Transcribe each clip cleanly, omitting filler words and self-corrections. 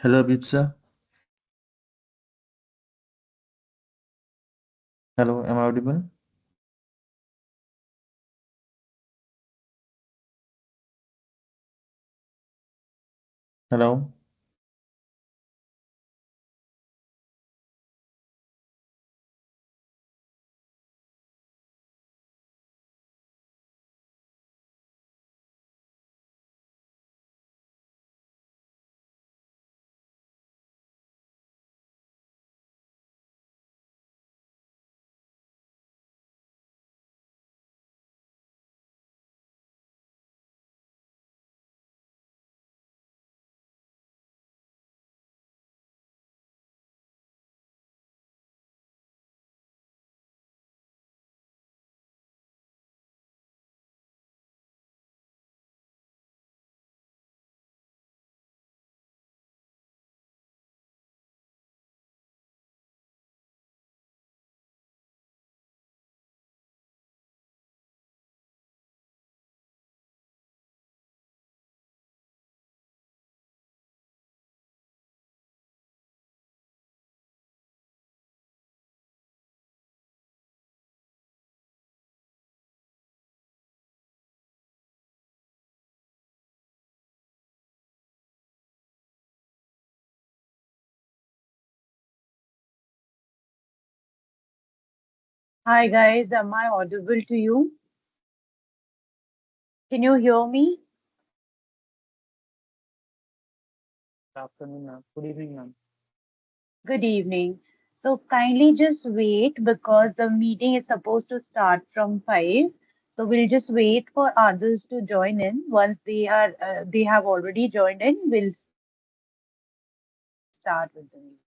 Hello, Bipsa. Hello, am I audible? Hello. Hi guys, am I audible to you? Can you hear me? Afternoon, ma'am. Good evening, ma'am. Good evening. So kindly just wait because the meeting is supposed to start from 5. So we'll just wait for others to join in. Once they have already joined in, we'll start with the meeting.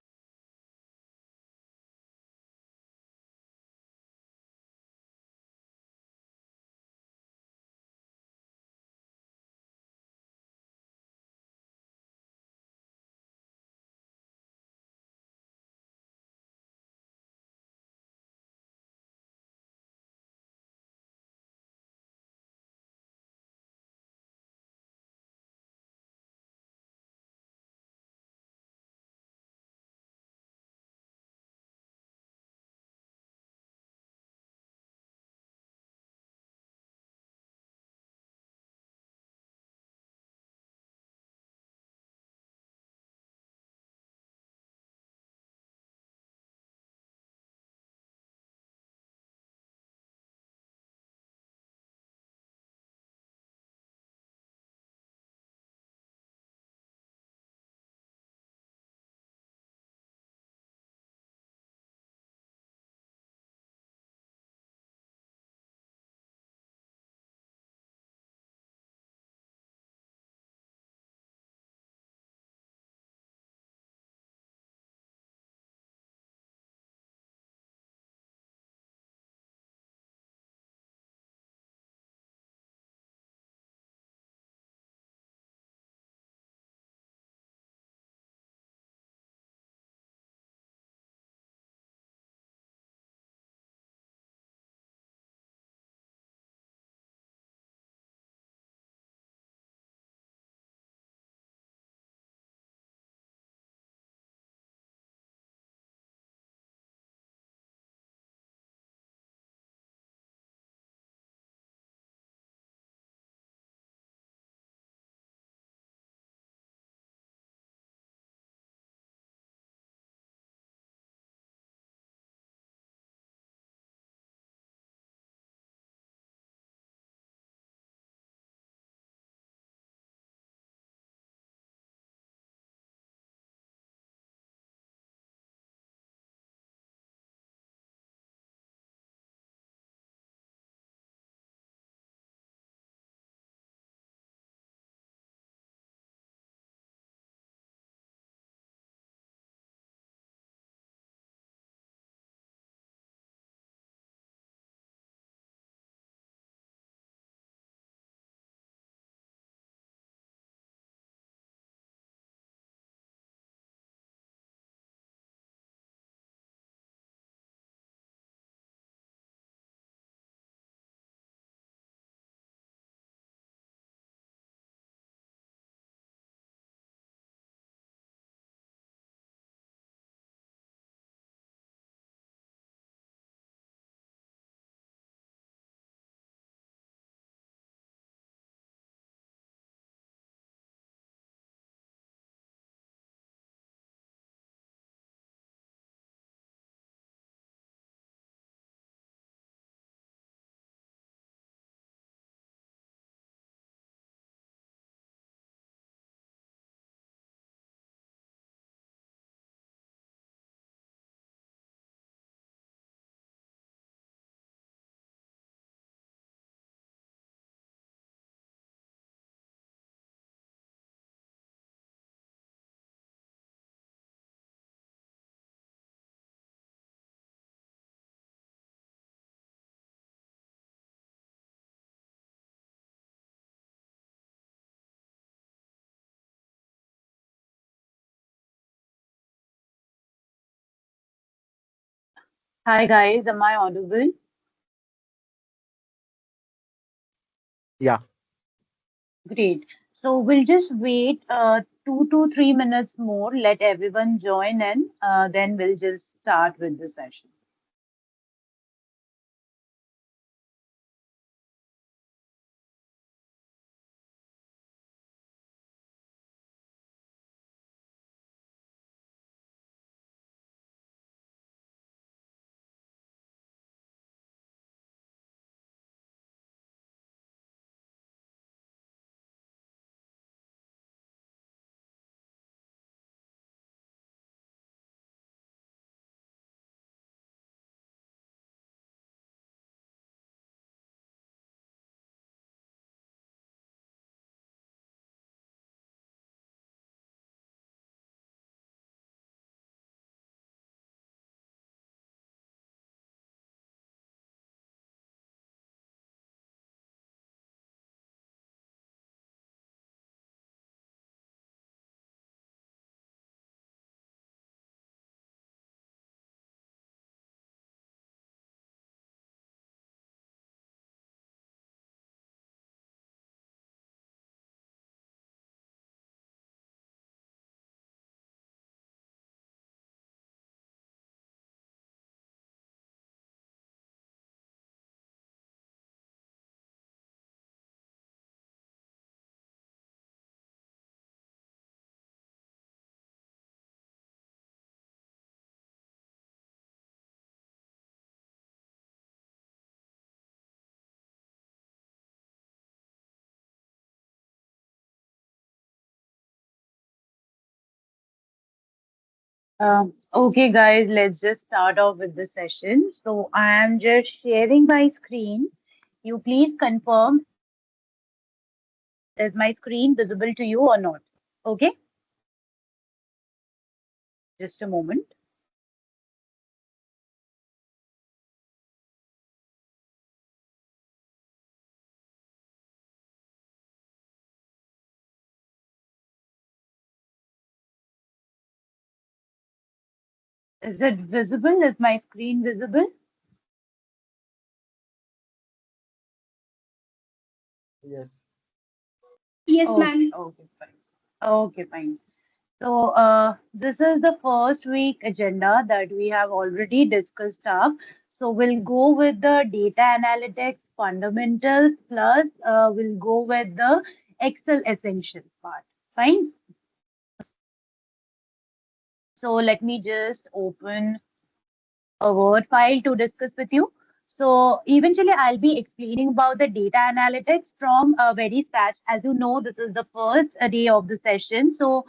Hi guys, am I audible? Yeah. Great. So we'll just wait 2 to 3 minutes more, let everyone join in, then we'll just start with the session. Okay, guys, let's just start off with the session. So I am just sharing my screen. You please confirm, is my screen visible to you or not? Okay, just a moment. Is it visible? Is my screen visible? Yes. Yes, Okay, ma'am. okay, fine. Okay, fine. So, this is the first week agenda that we have already discussed up. So, we'll go with the data analytics fundamentals plus we'll go with the Excel essentials part. Fine. So, let me just open a Word file to discuss with you. So eventually I'll be explaining about the data analytics from a very scratch. As you know, this is the first day of the session. So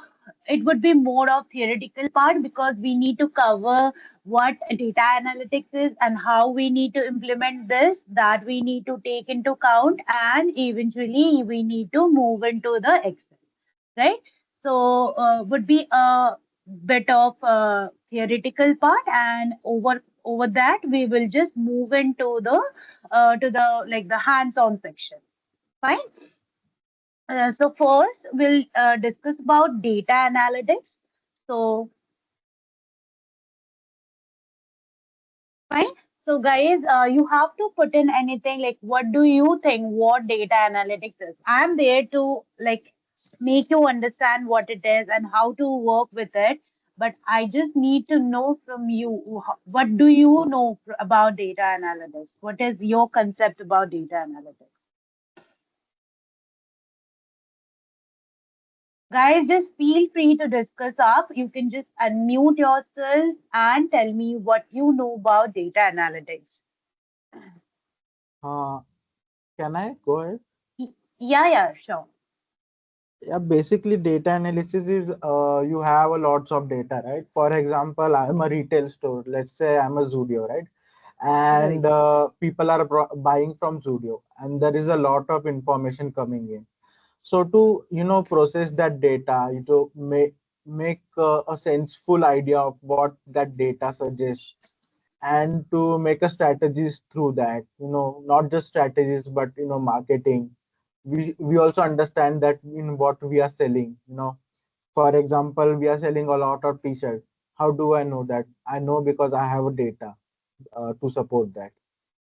it would be more of theoretical part because we need to cover what data analytics is and how we need to implement this, that we need to take into account, and eventually we need to move into the Excel, right? So would be a bit of theoretical part, and over that we will just move into the to the like the hands-on section. Fine. So first we'll discuss about data analytics. So fine. So guys, you have to put in anything like what do you think what data analytics is? I'm there to like make you understand what it is and how to work with it. But I just need to know from you what do you know about data analytics? What is your concept about data analytics? Guys, just feel free to discuss up. You can just unmute yourself and tell me what you know about data analytics. Uh, can I go ahead? Yeah, yeah, sure. Yeah, basically data analysis is you have a lots of data, right? For example, I'm a retail store. Let's say I'm a Zudio, right? Right. And people are buying from Zudio, and there is a lot of information coming in. So to process that data, you to make a senseful idea of what that data suggests, and to make a strategies through that. Not just strategies, but marketing. We also understand that in what we are selling. For example, we are selling a lot of t-shirt. How do I know that? I know because I have data. to support that.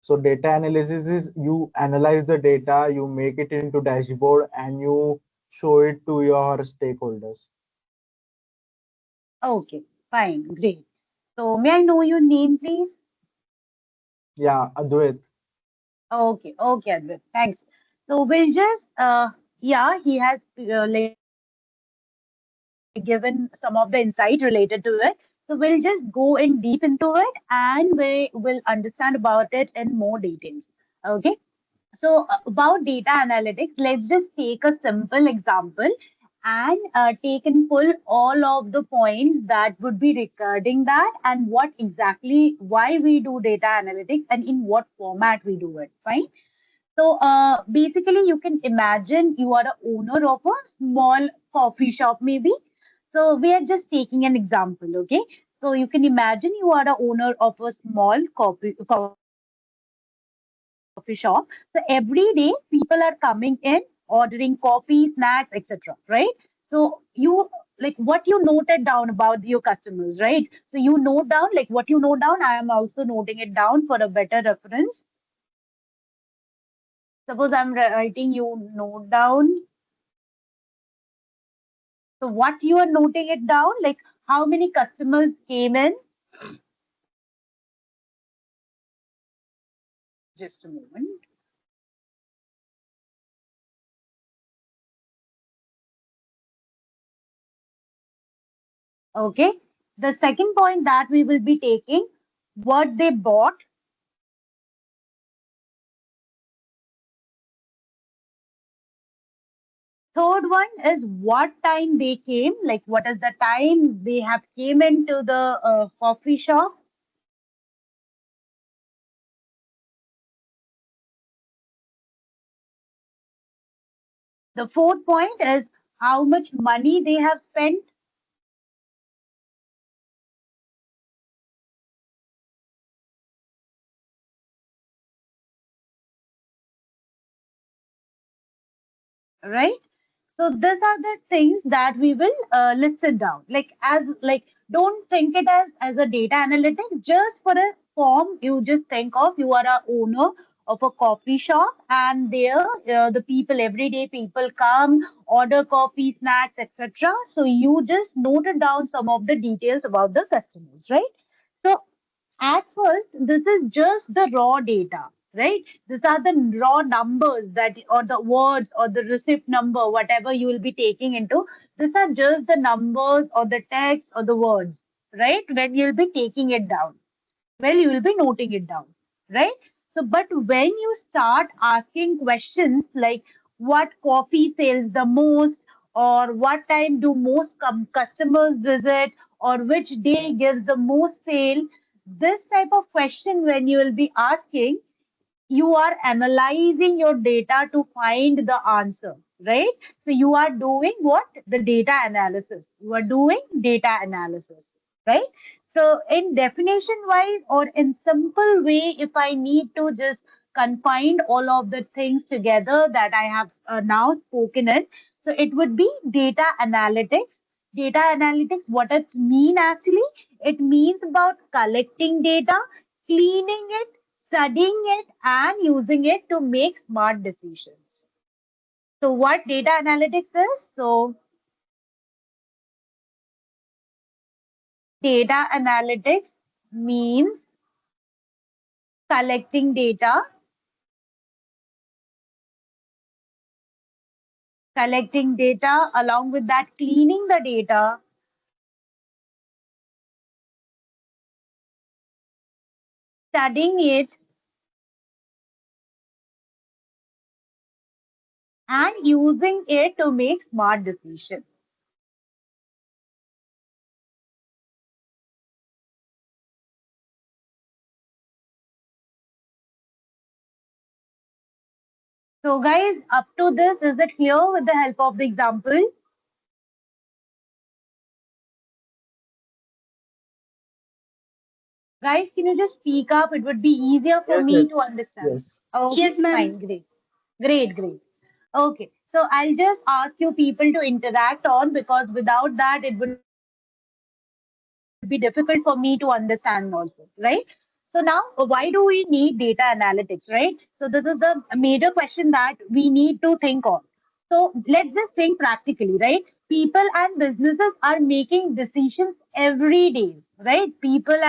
So data analysis is you analyze the data, you make it into dashboard, and you show it to your stakeholders. Okay, fine, great. So may I know your name, please? Yeah, Advait. Okay, okay, Advait, thanks. So we'll just, yeah, he has like given some of the insight related to it. So we'll just go in deep into it and we will understand about it in more details. Okay. So about data analytics, let's just take a simple example and take and pull all of the points that would be regarding that and what exactly why we do data analytics and in what format we do it. Fine. So basically, you can imagine you are the owner of a small coffee shop, maybe. So we are just taking an example, okay? So you can imagine you are the owner of a small coffee shop. So every day, people are coming in, ordering coffee, snacks, etc. Right? So you like what you noted down about your customers, right? So you note down like what you note down. I am also noting it down for a better reference. Suppose I'm writing you note down. So what you are noting it down, like how many customers came in? Just a moment. Okay. The second point that we will be taking, what they bought. Third one is what time they came, like what is the time they have came into the coffee shop. The fourth point is how much money they have spent. Right? So these are the things that we will list it down. Like as like don't think it as a data analytics. Just for a form, you just think of you are a owner of a coffee shop, and there the people everyday people come order coffee, snacks, etc. So you just noted down some of the details about the customers, right? So at first, this is just the raw data, right? These are the raw numbers that, or the words, or the receipt number, whatever you will be taking into. These are just the numbers, or the text, or the words, right? When you'll be taking it down, well, you will be noting it down, right? So, but when you start asking questions like what coffee sells the most, or what time do most customers visit, or which day gives the most sale, this type of question, when you will be asking, you are analyzing your data to find the answer, right? So you are doing what? The data analysis. You are doing data analysis, right? So in definition wise or in simple way, if I need to just confine all of the things together that I have now spoken in, so it would be data analytics. Data analytics, what it mean actually? It means about collecting data, cleaning it, studying it, and using it to make smart decisions. So, what data analytics is? So, data analytics means collecting data, along with that, cleaning the data, studying it, and using it to make smart decisions. So, guys, up to this, is it clear with the help of the example? Guys, can you just speak up? It would be easier for Yes, me to yes, understand. yes. Okay, Yes, ma'am. fine, great. Great, great. Okay, so I'll just ask you people to interact on because without that, it would be difficult for me to understand also, right? So, So now, why do we need data analytics, right? So this is the major question that we need to think on. So let's just think practically, right? People and businesses are making decisions every day, right? People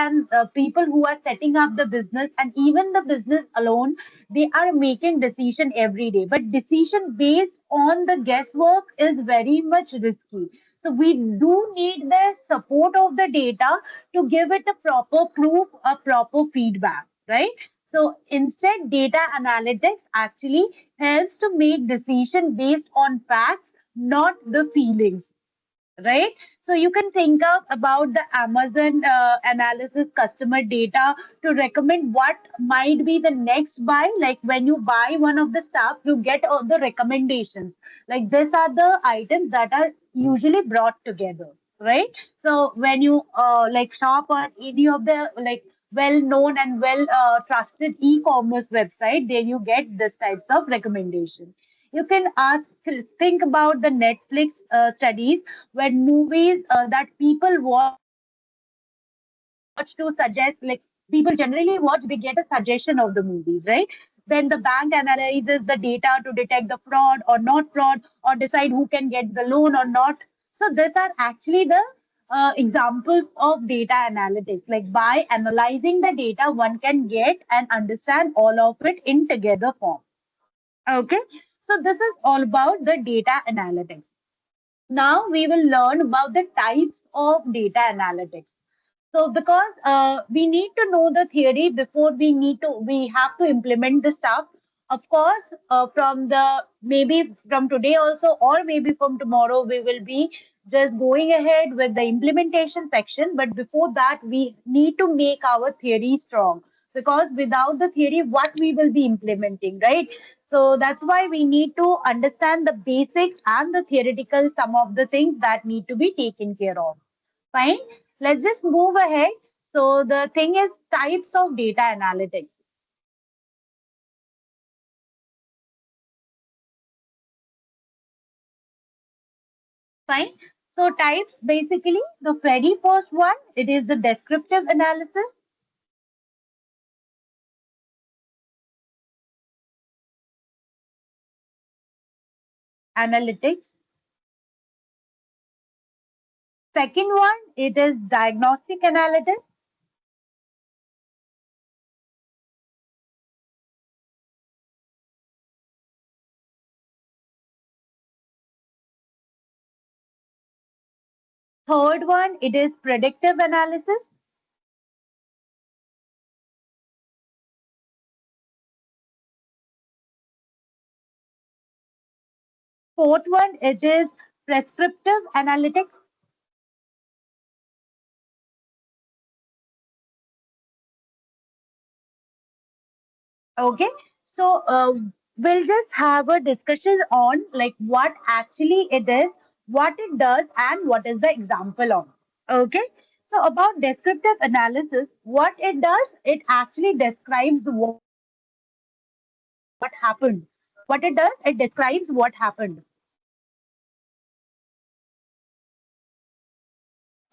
who are setting up the business and even the business alone, they are making decision every day. But decision based on the guesswork is very much risky. So we do need the support of the data to give it a proper proof, a proper feedback, right? So instead, data analytics actually helps to make decision based on facts, not the feelings, right? So you can think of about the Amazon analysis customer data to recommend what might be the next buy. Like when you buy one of the stuff, you get all the recommendations. Like these are the items that are usually brought together, right? So when you like shop on any of the like well-known and well trusted e-commerce website, then you get this types of recommendation. You can think about the Netflix studies when movies that people watch to suggest, like people generally watch, they get a suggestion of the movies, right? Then the bank analyzes the data to detect the fraud or not fraud or decide who can get the loan or not. So these are actually the examples of data analytics. Like by analyzing the data, one can get and understand all of it in together form. Okay, so this is all about the data analytics. Now we will learn about the types of data analytics. So because we need to know the theory before we have to implement the stuff. Of course, from the maybe from today also or maybe from tomorrow we will be just going ahead with the implementation section. But before that, we need to make our theory strong because without the theory, what we will be implementing, right? So that's why we need to understand the basics and the theoretical some of the things that need to be taken care of. Fine. Let's just move ahead. So the thing is types of data analytics. Fine. So types basically the very first one, it is the descriptive analysis, analytics. Second one, it is diagnostic analysis. Third one, it is predictive analysis. Fourth one, it is prescriptive analytics. Okay, so we'll just have a discussion on like what actually it is, what it does, and what is the example of. Okay, so about descriptive analysis, what it does, it actually describes what happened. What it does, it describes what happened.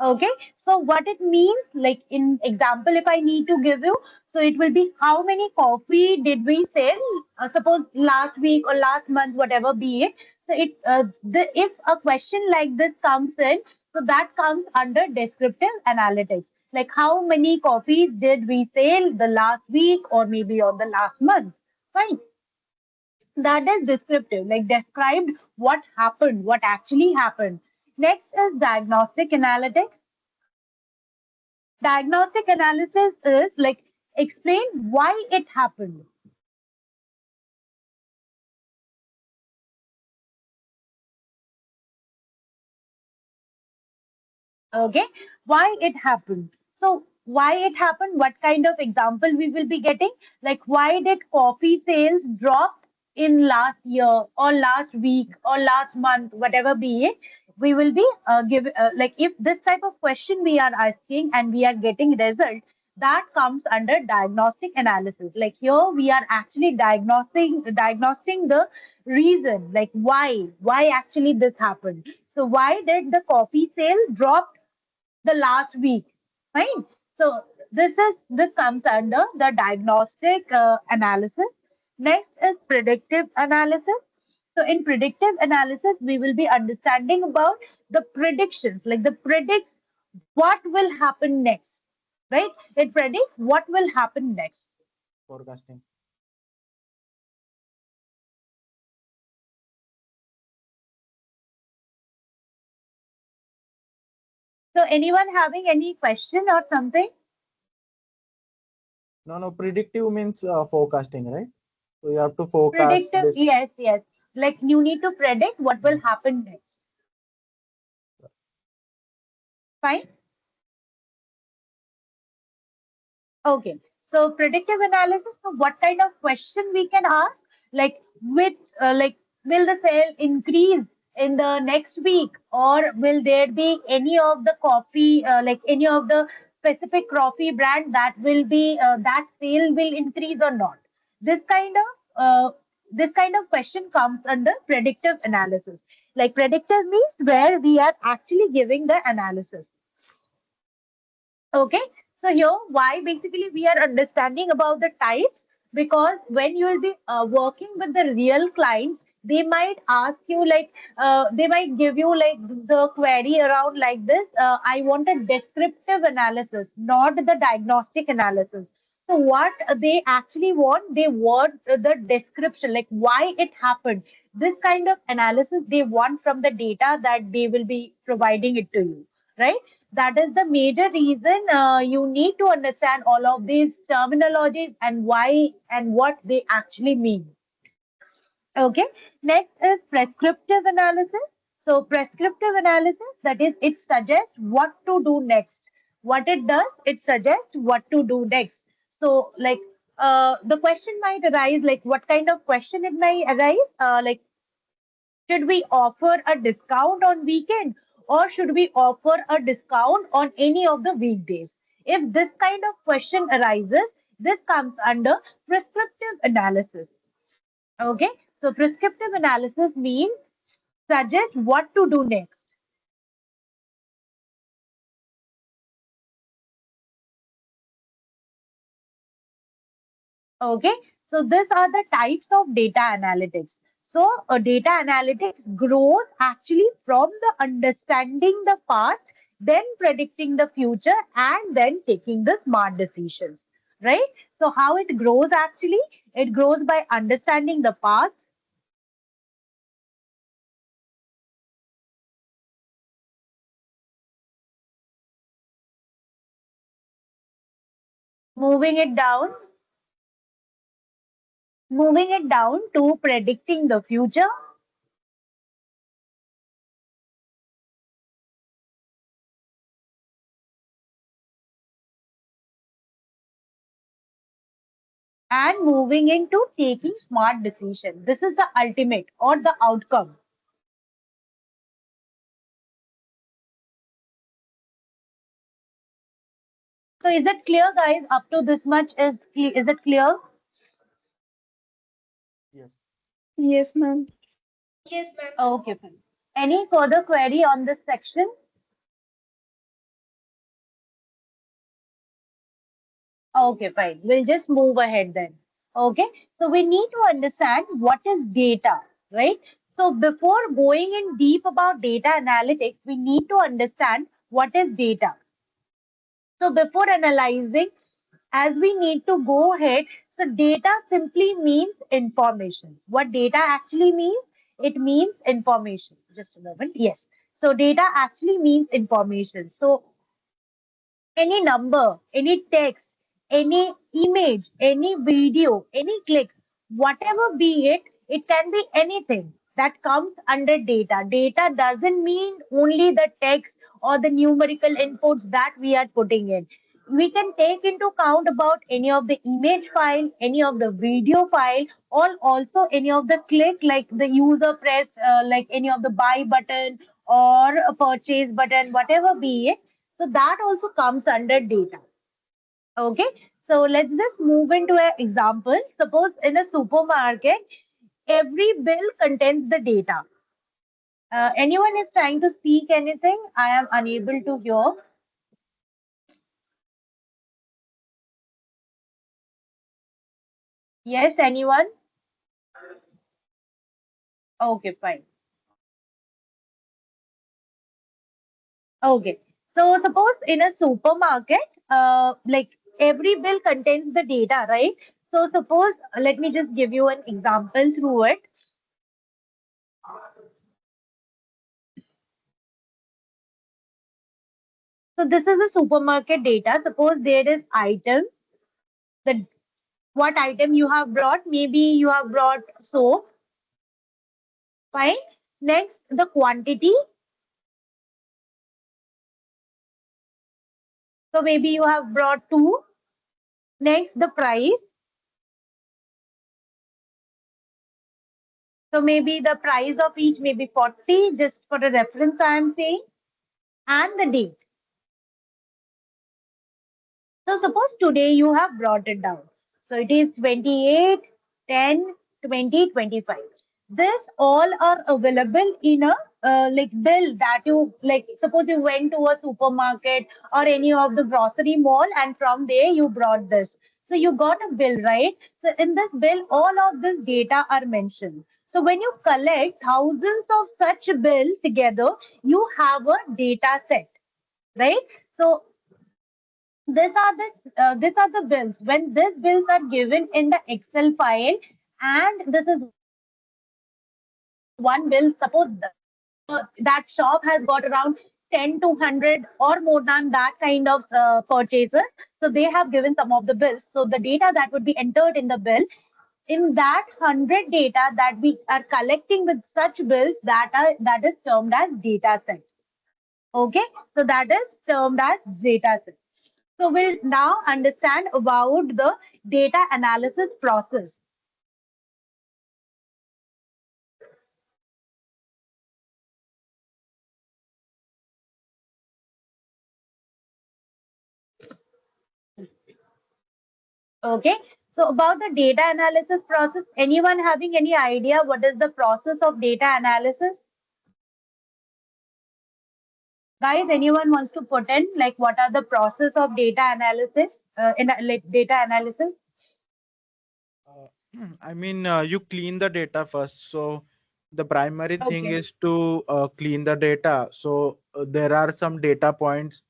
Okay, so what it means, like in example, if I need to give you, so it will be how many coffee did we sell? Suppose last week or last month, whatever be it. So if a question like this comes in, so that comes under descriptive analytics. Like how many coffees did we sell the last week or maybe on the last month? Fine, that is descriptive, like described what happened, what actually happened. Next is diagnostic analytics. Diagnostic analysis is like explain why it happened. Okay, why it happened. So why it happened, what kind of example we will be getting, like why did coffee sales drop in last year or last week or last month, whatever be it. We will be give like if this type of question we are asking and we are getting result, that comes under diagnostic analysis. Like here we are actually diagnosing the reason, like why actually this happened. So why did the coffee sale drop the last week? Fine. So This comes under the diagnostic analysis. Next is predictive analysis. So in predictive analysis, we will be understanding about the predictions, like the predicts what will happen next, right? It predicts what will happen next. Forecasting. So anyone having any question or something? No, no, predictive means forecasting, right? So you have to forecast Predictive, based. yes, yes. Like you need to predict what will happen next. Fine. Okay, so predictive analysis. So what kind of question we can ask? Like like will the sale increase in the next week, or will there be any of the coffee, like any of the specific coffee brand that will be that sale will increase or not? This kind of this kind of question comes under predictive analysis. Like predictive means where we are actually giving the analysis. Okay, so here why basically we are understanding about the types, because when you will be working with the real clients, they might ask you like they might give you like the query around like this. I want a descriptive analysis, not the diagnostic analysis. So what they actually want, they want the description, like why it happened. This kind of analysis they want from the data that they will be providing it to you, right? That is the major reason you need to understand all of these terminologies and why and what they actually mean. Okay. Next is prescriptive analysis. So prescriptive analysis, that is, it suggests what to do next. What it does, it suggests what to do next. So like the question might arise, like what kind of question it might arise? Like should we offer a discount on weekend, or should we offer a discount on any of the weekdays? If this kind of question arises, this comes under prescriptive analysis. Okay, so prescriptive analysis means suggest what to do next. Okay, so these are the types of data analytics. So, data analytics grows actually from the understanding the past, then predicting the future, and then taking the smart decisions. Right? So, how it grows actually? It grows by understanding the past, moving it down, moving it down to predicting the future, and moving into taking smart decisions. This is the ultimate or the outcome. So is it clear, guys? Up to this much is it clear? Yes. Yes, ma'am. Yes, ma'am. Okay, fine. Any further query on this section? Okay, fine. We'll just move ahead then. Okay, so we need to understand what is data, right? So before going in deep about data analytics, we need to understand what is data. So before analyzing, as we need to go ahead, so data simply means information. What data actually means? It means information. Just a moment. Yes. So data actually means information. So any number, any text, any image, any video, any clicks, whatever be it, it can be anything that comes under data. Data doesn't mean only the text or the numerical inputs that we are putting in. We can take into account about any of the image file, any of the video file, or also any of the click, like the user press, like any of the buy button or a purchase button, whatever be it. So that also comes under data. Okay. So let's just move into an example. Suppose in a supermarket, every bill contains the data. Anyone is trying to speak anything? I am unable to hear. Yes, anyone? Okay, fine. Okay. So suppose in a supermarket, like every bill contains the data, right? So suppose, let me just give you an example through it. So this is a supermarket data. Suppose there is item, the what item you have brought. Maybe you have brought soap. Fine. Next, the quantity. So maybe you have brought two. Next, the price. So maybe the price of each may be 40, just for a reference I am saying, and the date. So suppose today you have brought it down. So it is 28, 10, 20, 25. This all are available in a like bill that you like. Suppose you went to a supermarket or any of the grocery mall, and from there you brought this. So you got a bill, right? So in this bill, all of this data are mentioned. So when you collect thousands of such bills together, you have a data set, right? So these are the bills. When these bills are given in the Excel file, and this is one bill. Suppose that shop has got around 10 to 100 or more than that kind of purchases. So they have given some of the bills. So the data that would be entered in the bill, in that 100 data that we are collecting with such bills, that is termed as data set. Okay, so that is termed as data set. So we'll now understand about the data analysis process. Okay, so about the data analysis process, anyone having any idea what is the process of data analysis? Guys, anyone wants to put in like what are the process of data analysis in like data analysis? Uh, you clean the data first. So the primary thing Okay. is to clean the data. So there are some data points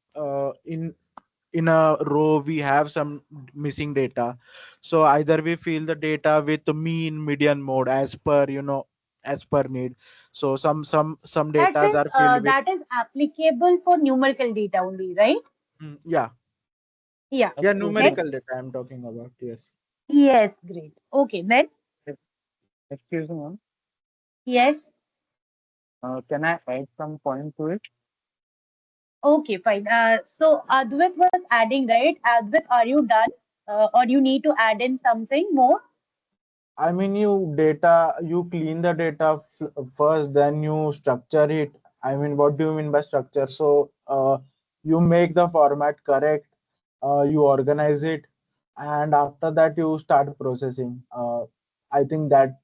in a row. We have some missing data. So either we fill the data with the mean, median, mode as per as per need. So some data are filled with That is applicable for numerical data only, right? yeah, Yeah. yeah, Excuse me. Next. numerical data I'm talking about. Yes. Yes, great. Okay, then. ex- Excuse me, ma'am. Yes. Can I add some point to it? Okay, fine. So Advait was adding, right? Advait, are you done? Or you need to add in something more? You clean the data first, then you structure it. What do you mean by structure? So, you make the format correct, you organize it, and after that you start processing. I think that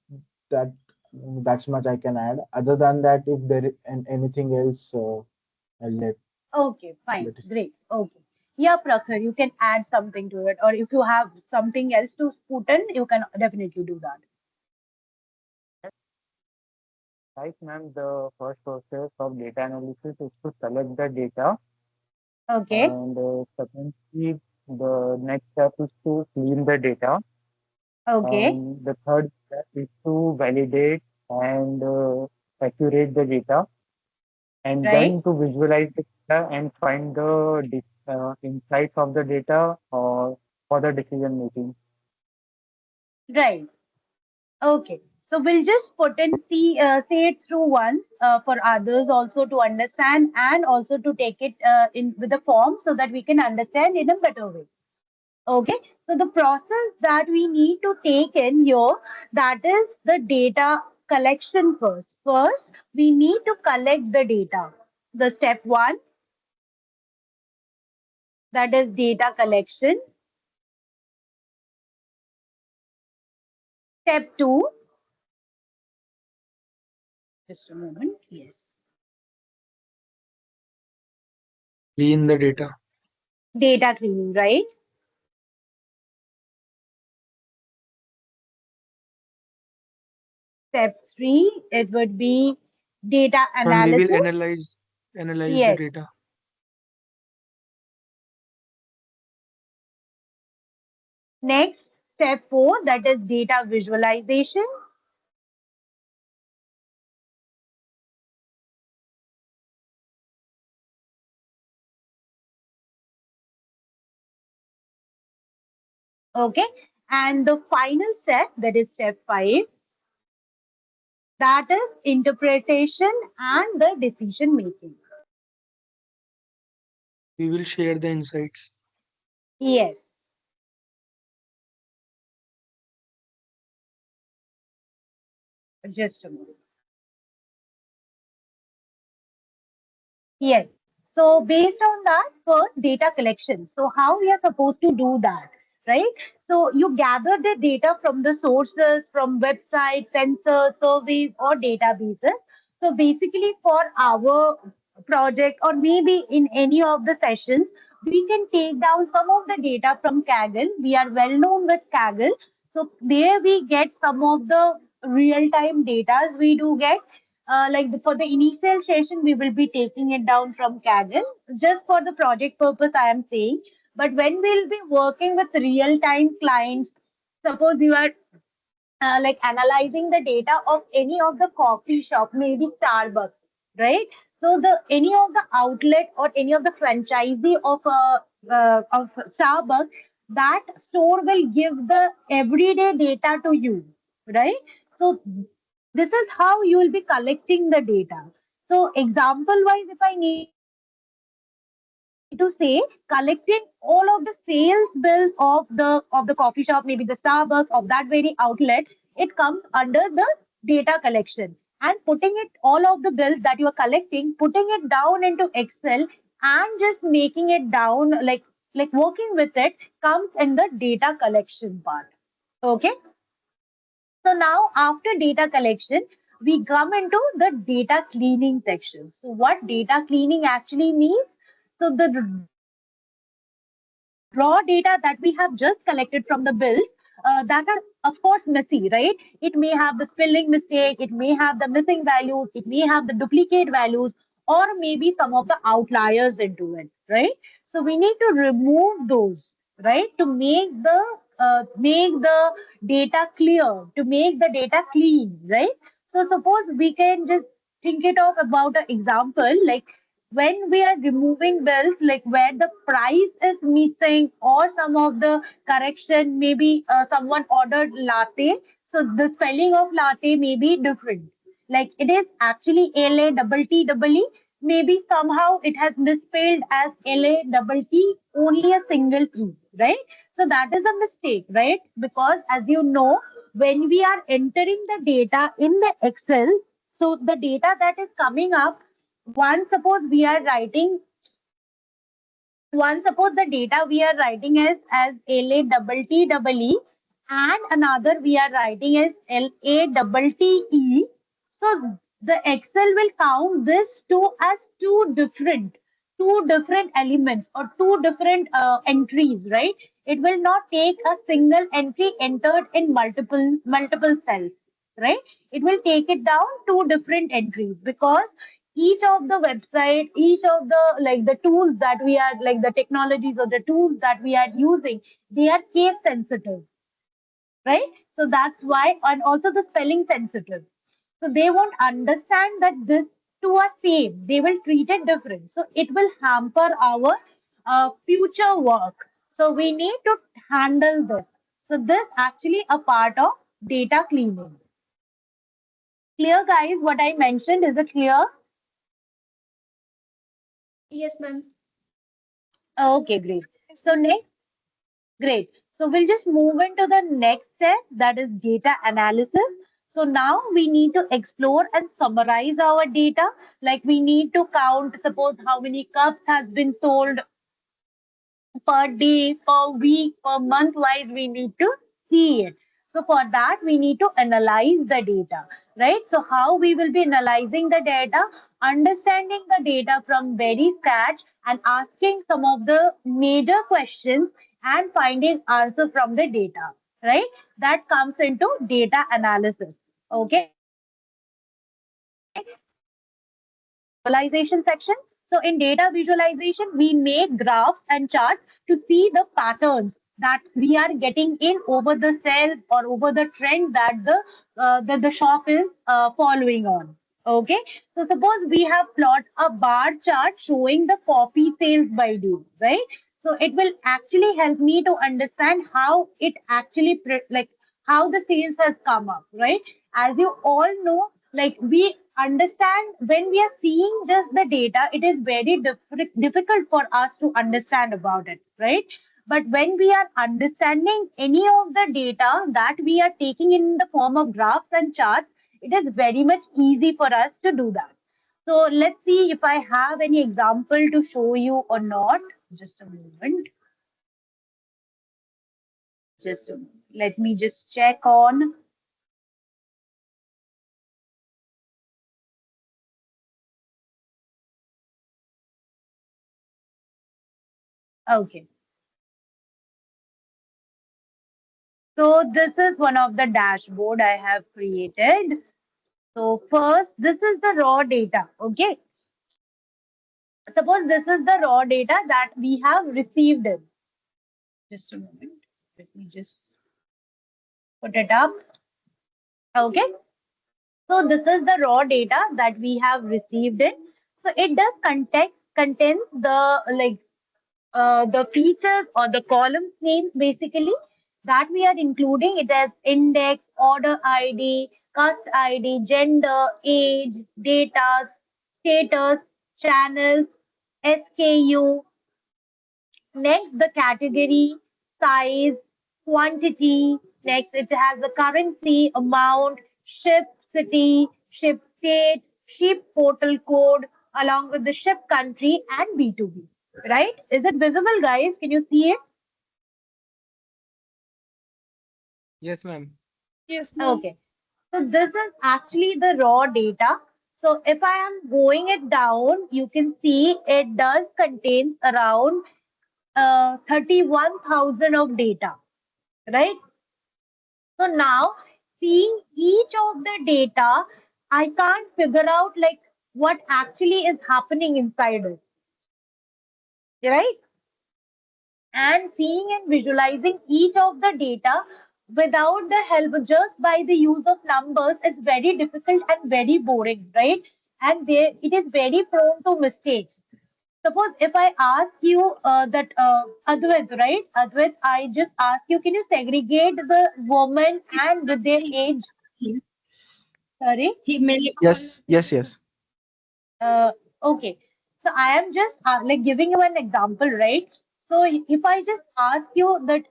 that's much I can add. Other than that, if there is anything else, I'll Okay, fine. let it. Great. Okay. Yeah, Prakhar, you can add something to it. Or if you have something else to put in, you can definitely do that. Right, ma'am. The first process of data analysis is to select the data, Okay. and secondly, the next step is to clean the data, Okay. and the third step is to validate and accurate the data, and Right. then to visualize the data and find the insights of the data or for the decision making. Right. Okay. So we'll just put in say it through once for others also to understand and also to take it in with the form so that we can understand in a better way. Okay, so the process that we need to take in here, that is the data collection first. First, we need to collect the data. The step one, that is data collection. Step two, just a moment, yes. Clean the data. Data cleaning, right? step 3, it would be data And we will analysis. analyze the Yes. data. Next, step 4, that is data visualization. Okay. And the final step, that is step 5, that is interpretation and the decision making. We will share the insights. Yes. Just a moment. Yes. So based on that, first data collection. So how we are supposed to do that, right? So you gather the data from the sources, from websites, sensors, surveys, or databases. So basically, for our project or maybe in any of the sessions, we can take down some of the data from Kaggle. We are well known with Kaggle. So there we get some of the real-time data we do get. For the initial session, we will be taking it down from Kaggle just for the project purpose. I am saying, but when we'll be working with real-time clients, suppose you are analyzing the data of any of the coffee shop, maybe Starbucks, right? So the any of the outlet or any of the franchisee of Starbucks, that store will give the everyday data to you, right? So this is how you will be collecting the data. So example wise, if I need to say, collecting all of the sales bill of the coffee shop, maybe the Starbucks of that very outlet, it comes under the data collection. And putting it all of the bills that you are collecting, putting it down into Excel and just making it down like working with it comes in the data collection part. Okay. So now after data collection, we come into the data cleaning section. So what data cleaning actually means? So the raw data that we have just collected from the bills, that are of course messy, right? It may have the spelling mistake, it may have the missing values, it may have the duplicate values, or maybe some of the outliers into it, right? So we need to remove those, right, to make the data clear, to make the data clean, right? So suppose we can just think it of about an example, like when we are removing bills, like where the price is missing or some of the correction, maybe someone ordered latte, so the spelling of latte may be different. Like it is actually LA double T double E. Maybe somehow it has misspelled as LA double T, only a single E, right? So that is a mistake, right? Because as you know, when we are entering the data in the Excel, so the data that is coming up, one suppose we are writing one suppose the data we are writing is as LA double T double E and another we are writing as LA double T E. So the Excel will count this two as two different elements or two different entries, right? It will not take a single entry entered in multiple cells, right? It will take it down two different entries because each of the website, each of the the tools that we are the technologies or the tools that we are using, they are case sensitive, right? So that's why, and also the spelling sensitive. So they won't understand that this two are same. They will treat it different. So it will hamper our future work. So we need to handle this. So this actually a part of data cleaning. Clear, guys? What I mentioned, is it clear? Yes, ma'am. Okay, great. Yes, So ma'am. next, great. So we'll just move into the next step, that is data analysis. So now we need to explore and summarize our data. Like we need to count, suppose how many cups has been sold per day, per week, per month wise, we need to see it. So for that, we need to analyze the data, right? So how we will be analyzing the data, understanding the data from very scratch and asking some of the major questions and finding answer from the data, right? That comes into data analysis. Okay. visualization section. So in data visualization, we make graphs and charts to see the patterns that we are getting in over the sales or over the trend that the shop is following on. Okay, so suppose we have plot a bar chart showing the coffee sales by day, right? So it will actually help me to understand how it actually like how the sales has come up, right? As you all know, like we understand when we are seeing just the data, it is very difficult for us to understand about it, right? But when we are understanding any of the data that we are taking in the form of graphs and charts, it is very much easy for us to do that. So let's see if I have any example to show you or not. Just a moment. Just a moment. Let me just check on. Okay. So this is one of the dashboard I have created. So first, this is the raw data. Okay. Suppose this is the raw data that we have received in. Just a moment. Let me just put it up. Okay. So this is the raw data that we have received in. So it does contains the features or the columns names basically that we are including it as index, order ID, cast ID, gender, age, data, status, channels, SKU. Next, the category, size, quantity. Next, it has the currency, amount, ship city, ship state, ship portal code, along with the ship country and B2B. Right? Is it visible, guys? Can you see it? Yes, ma'am. Yes, ma'am. Okay. So this is actually the raw data. So if I am going it down, you can see it does contain around 31,000 of data, right? So now seeing each of the data, I can't figure out like what actually is happening inside it, right? And seeing and visualizing each of the data without the help just by the use of numbers is very difficult and very boring, right? And there it is very prone to mistakes. Suppose if I ask you that Advait, right? Advait, I just ask you, can you segregate the woman and with their age? Sorry. He may Yes, yes, yes. Uh, okay. So I am just like giving you an example, right? So if I just ask you that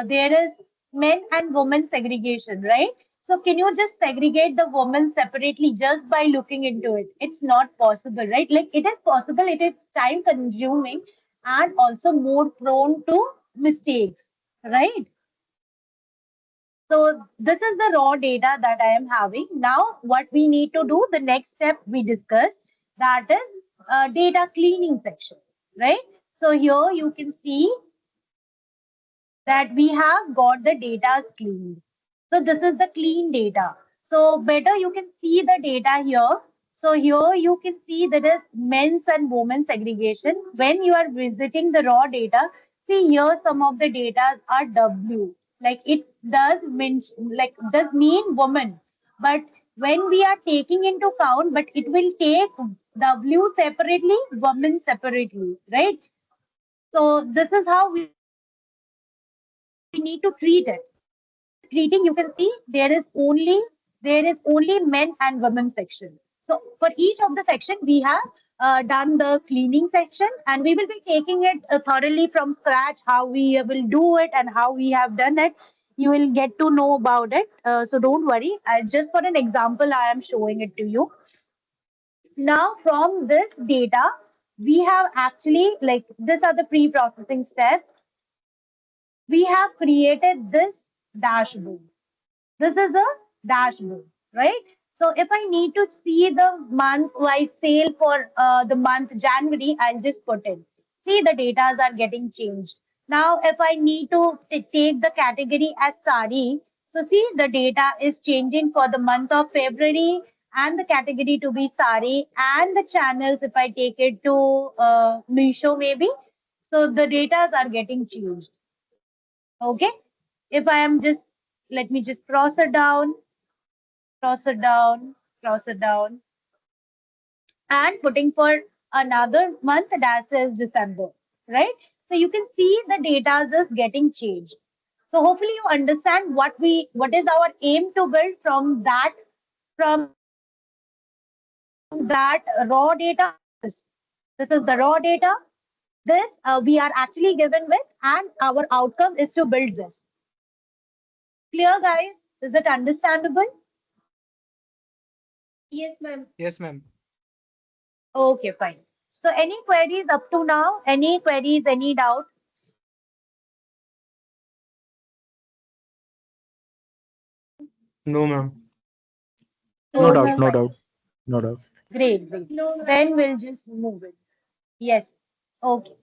there is men and women segregation, right? So can you just segregate the women separately just by looking into it? It's not possible, right? Like it is possible, it is time consuming and also more prone to mistakes, right? So this is the raw data that I am having. Now, what we need to do, the next step we discussed, that is data cleaning section, right? So here you can see that we have got the data cleaned. So this is the clean data. So better you can see the data here. So here you can see there is men's and women's segregation. When you are visiting the raw data, see here some of the data are W. Like it does mean like does mean woman. But when we are taking into count, but it will take W separately, women separately, right? So this is how we need to treat it. So when we are treating, you can see there is only men and women section. So for each of the section, we have done the cleaning section, and we will be taking it thoroughly from scratch. How we will do it and how we have done it, you will get to know about it. So don't worry. Just for an example, I am showing it to you. Now from this data, we have actually like these are the pre-processing steps. We have created this dashboard. This is a dashboard, right? So if I need to see the month-wise sale for the month January, I'll just put in. See, the data are getting changed. Now, if I need to take the category as sari, so see, the data is changing for the month of February and the category to be sari and the channels if I take it to Misho maybe. So the datas are getting changed. Okay. If I am just, let me just cross it down, cross it down, cross it down, and putting for another month that says December, right? So you can see the data is getting changed. So hopefully you understand what is our aim to build from that raw data. This is the raw data. This we are actually given with, and our outcome is to build this. Clear, guys? Is it understandable? Yes, ma'am. Yes, ma'am. Okay, fine. So any queries up to now? Any queries? Any doubt? No, ma'am. No Okay, doubt, No, no fine. doubt, no doubt. Great, great. no, ma'am. Then we'll just move it. Yes. Okay.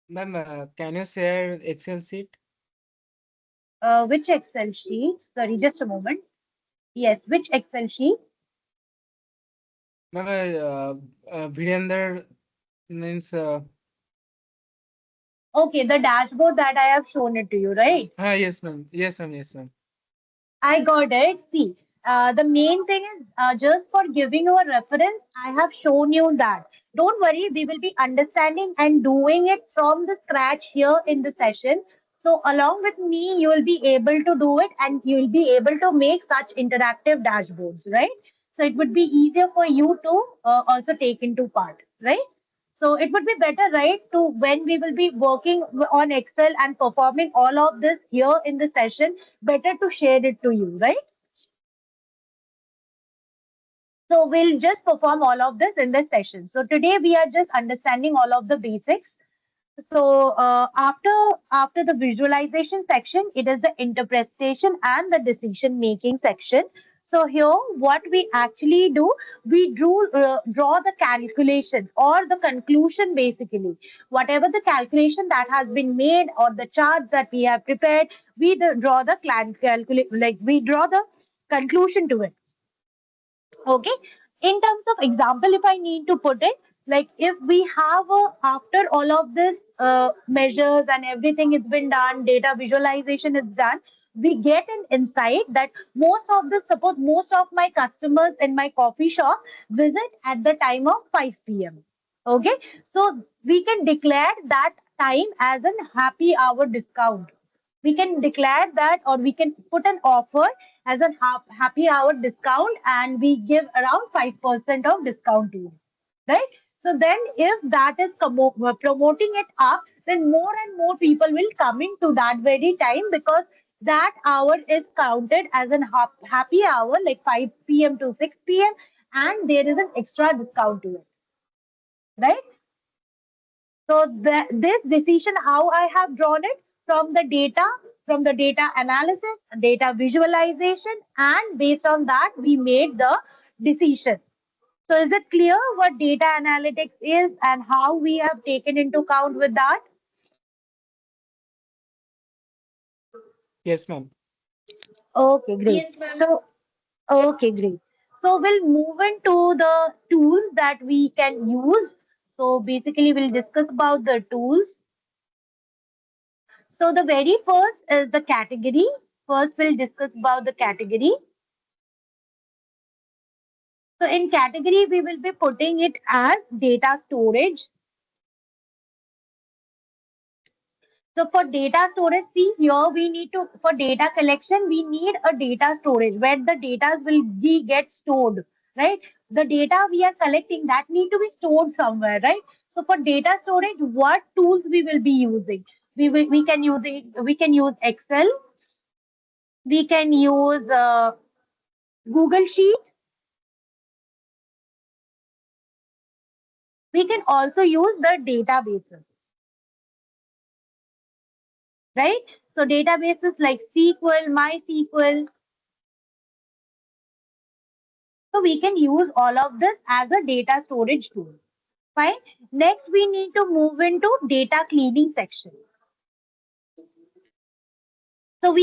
Ma'am, can you share Excel sheet? Which Excel sheet? Sorry, just a moment. Yes, which Excel sheet? Ma'am, Virender means Okay, the dashboard that I have shown it to you, right? yes, ma'am. Yes, ma'am. Yes, ma'am. I got it. See, the main thing is just for giving you a reference, I have shown you that. Don't worry, we will be understanding and doing it from the scratch here in the session. So, along with me, you will be able to do it and you will be able to make such interactive dashboards, right? So, it would be easier for you to also take into part, right? So it would be better, right, to when we will be working on Excel and performing all of this here in the session, better to share it to you, right? So we'll just perform all of this in this session. So today we are just understanding all of the basics. So after the visualization section, it is the interpretation and the decision making section. So here, what we actually do, we draw the calculation or the conclusion basically. Whatever the calculation that has been made or the charts that we have prepared, we draw the calculate like we draw the conclusion to it. Okay. In terms of example, if I need to put it, like if we have after all of this measures and everything has been done, data visualization is done, we get an insight that suppose most of my customers in my coffee shop visit at the time of 5 p.m. Okay. So we can declare that time as an happy hour discount. We can declare that or we can put an offer as a happy hour discount and we give around 5% of discount to you, right? So then if that is promoting it up, then more and more people will come into that very time because that hour is counted as an happy hour like 5 p.m. to 6 p.m. and there is an extra discount to it, right? So this decision, how I have drawn it from the data analysis, data visualization, and based on that, we made the decision. So is it clear what data analytics is and how we have taken into account with that? Yes, ma'am. Okay, great. Yes, ma'am. So, okay, great. So we'll move into the tools that we can use. So basically, we'll discuss about the tools. So the very first is the category. First, we'll discuss about the category. So in category, we will be putting it as data storage. So for data storage, see here we need to, for data collection, we need a data storage where the data will be get stored, right? The data we are collecting that need to be stored somewhere, right? So for data storage, what tools we will be using? We can use Excel, we can use Google Sheet. We can also use the databases, right? So databases like SQL, MySQL. So we can use all of this as a data storage tool. Fine. Next, we need to move into data cleaning section. So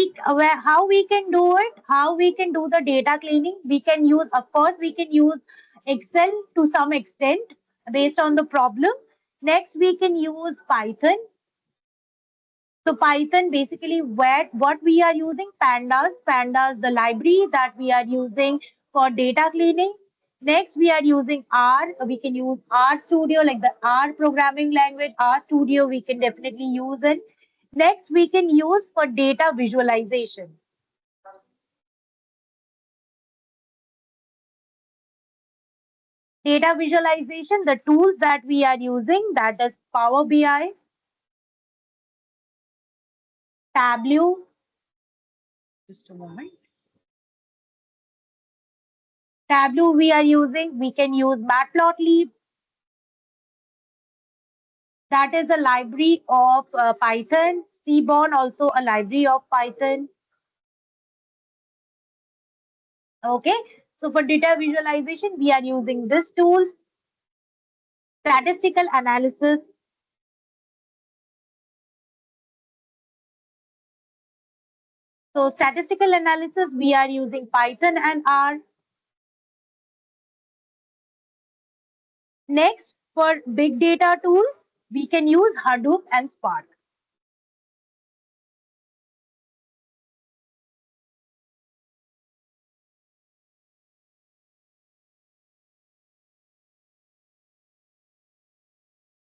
how we can do it? How we can do the data cleaning? We can use, of course, we can use Excel to some extent based on the problem. Next, we can use Python. So Python basically what we are using pandas the library that we are using for data cleaning. Next we are using R. We can use R Studio like the R programming language. R Studio we can definitely use it. Next we can use for data visualization. Data visualization, the tools that we are using, that is Power BI, Tableau. Just a moment. Tableau we are using. We can use Matplotlib. That is a library of Python. Seaborn also a library of Python. Okay. So for data visualization, we are using this tools. Statistical analysis. So statistical analysis, we are using Python and R. Next, for big data tools, we can use Hadoop and Spark.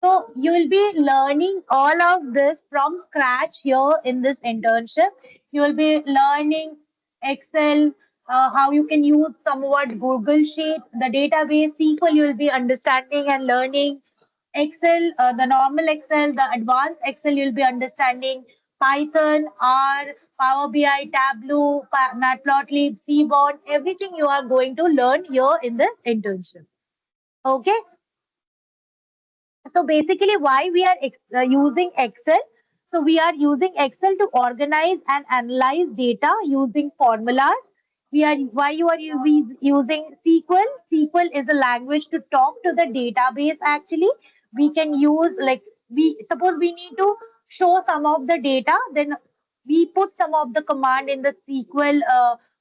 So you will be learning all of this from scratch here in this internship. You will be learning Excel, how you can use somewhat Google Sheet, the database, SQL you will be understanding and learning. Excel, the normal Excel, the advanced Excel you'll be understanding. Python, R, Power BI, Tableau, Matplotlib, Seaborn, everything you are going to learn here in this internship. Okay. So basically, why we are using Excel? So we are using Excel to organize and analyze data using formulas. We are why you are using SQL. SQL is a language to talk to the database. Actually, we can use like we suppose we need to show some of the data, then we put some of the command in the SQL,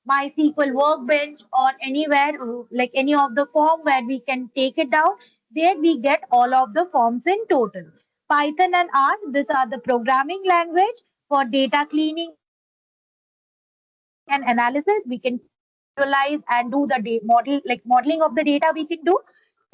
MySQL workbench or anywhere like any of the form where we can take it down. There we get all of the forms in total. Python and R, these are the programming language for data cleaning and analysis. We can visualize and do the modeling of the data we can do.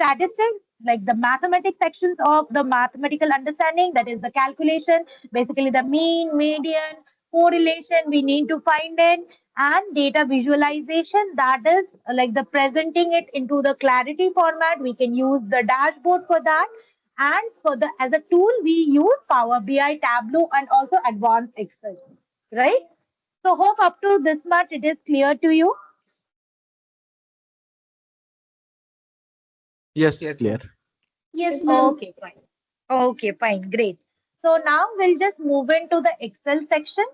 Statistics, like the mathematics sections of the mathematical understanding, that is the calculation, basically the mean, median, correlation we need to find in, and data visualization, that is like the presenting it into the clarity format. We can use the dashboard for that. And for the as a tool, we use Power BI, Tableau, and also advanced Excel. Right? So hope up to this much it is clear to you. Yes, Yes, clear. ma'am. Yes, ma'am. Okay, fine. Okay, fine, great. So now we'll just move into the Excel section.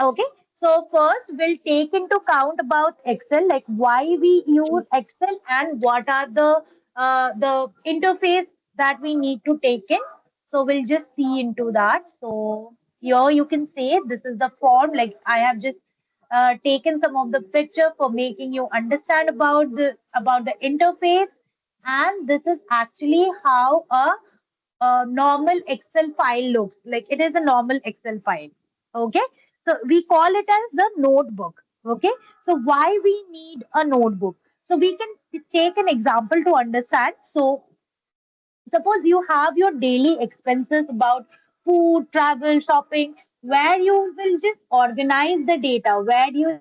Okay, so first we'll take into count about Excel, like why we use Excel and what are the interface that we need to take in. So we'll just see into that. So here you can say this is the form. Like I have just taken some of the picture for making you understand about the interface, and this is actually how a normal Excel file looks like. It is a normal Excel file. Okay, so we call it as the notebook. Okay, so why we need a notebook? So we can take an example to understand. So suppose you have your daily expenses about food, travel, shopping, where you will just organize the data, where you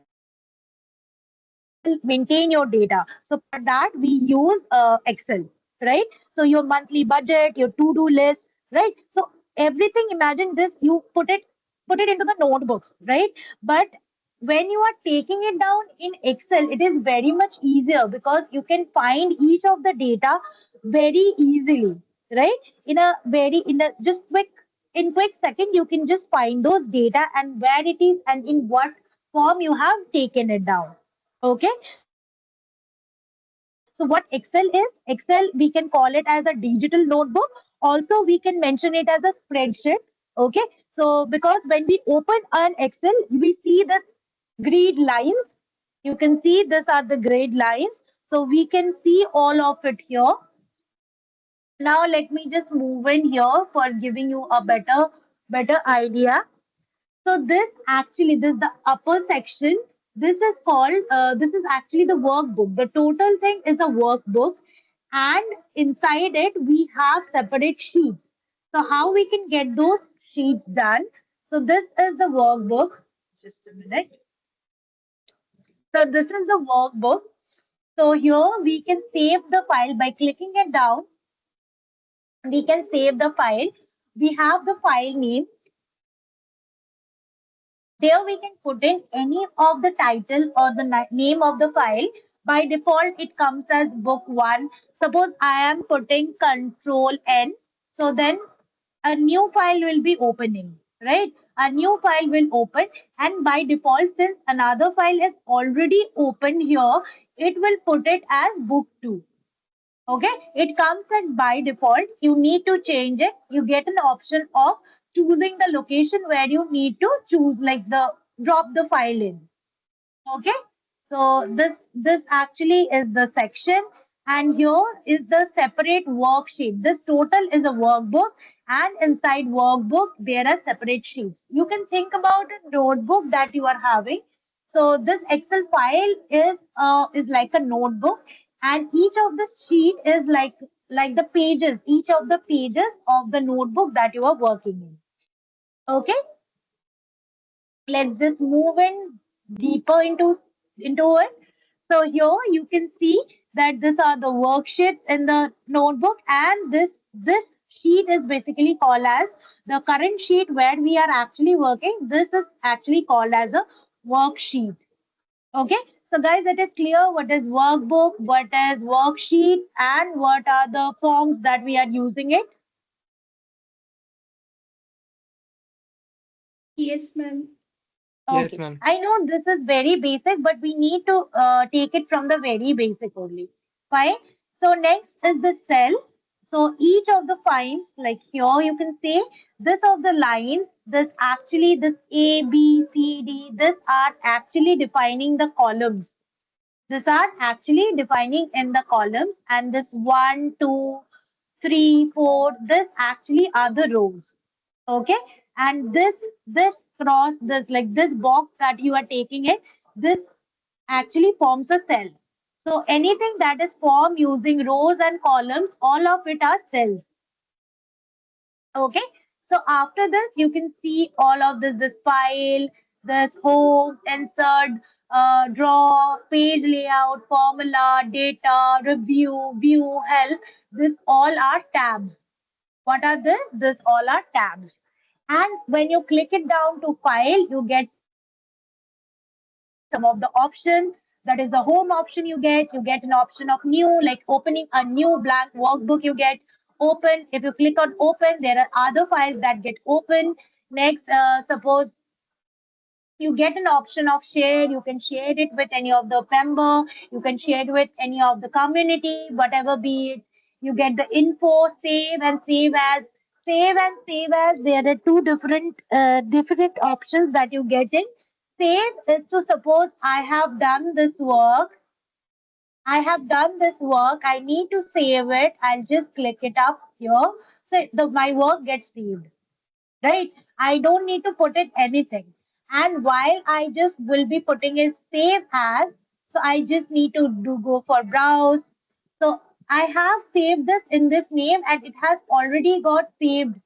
will maintain your data. So for that, we use Excel, right? So your monthly budget, your to-do list, right? So everything, imagine this, you put it into the notebooks, right? But when you are taking it down in Excel, it is very much easier because you can find each of the data very easily, right? In a just quick second, you can just find those data and where it is and in what form you have taken it down. Okay. So what Excel is? Excel, we can call it as a digital notebook. Also, we can mention it as a spreadsheet. Okay. So So because when we open an Excel, you will see the grid lines. You can see these are the grid lines. So we can see all of it here. Now let me just move in here for giving you a better idea. So this is the upper section. This is called, this is actually the workbook. The total thing is a workbook, and inside it we have separate sheets. So how we can get those sheets done? So this is the workbook. Just a minute. So this is the workbook. So here we can save the file by clicking it down. We can save the file. We have the file name. There we can put in any of the title or the name of the file. By default, it comes as book one. Suppose I am putting control N. So then a new file will be opening, right? A new file will open, and by default, since another file is already open here, it will put it as book two. Okay, it comes and by default you need to change it. You get an option of choosing the location where you need to choose, like the drop the file in. Okay, so this actually is the section, and here is the separate worksheet. This total is a workbook, and inside workbook there are separate sheets. You can think about a notebook that you are having. So this Excel file is like a notebook, and each of the sheet is like the pages, each of the pages of the notebook that you are working in. Okay, let's just move in deeper into it. So here you can see that these are the worksheets in the notebook, and this sheet is basically called as the current sheet where we are actually working. This is actually called as a worksheet. Okay, so guys, it is clear what is workbook, what is worksheet, and what are the forms that we are using it. Yes, ma'am. Yes, Okay, ma'am. I know this is very basic, but we need to take it from the very basic only. Fine. So next is the cell. So each of the finds, like here you can say this of the lines, this A, B, C, D, this are actually defining the columns. These are actually defining in the columns, and this one, two, three, four, this actually are the rows. Okay, and this cross, this like this box that you are taking it, this actually forms a cell. So anything that is formed using rows and columns, all of it are cells. Okay, so after this, you can see all of this file, this home, insert, draw, page layout, formula, data, review, view, help. This all are tabs. What are this? This all are tabs. And when you click it down to file, you get some of the options. That is the home option you get. You get an option of new, like opening a new blank workbook you get. Open. If you click on open, there are other files that get open. Next, suppose you get an option of share. You can share it with any of the member. You can share it with any of the community, whatever be it. You get the info, save and save as. Save and save as. There are two different options that you get in. Save is to suppose I have done this work. I have done this work. I need to save it. I'll just click it up here. So my work gets saved, right? I don't need to put in anything. And while I just will be putting it save as, so I just need to do go for browse. So I have saved this in this name, and it has already got saved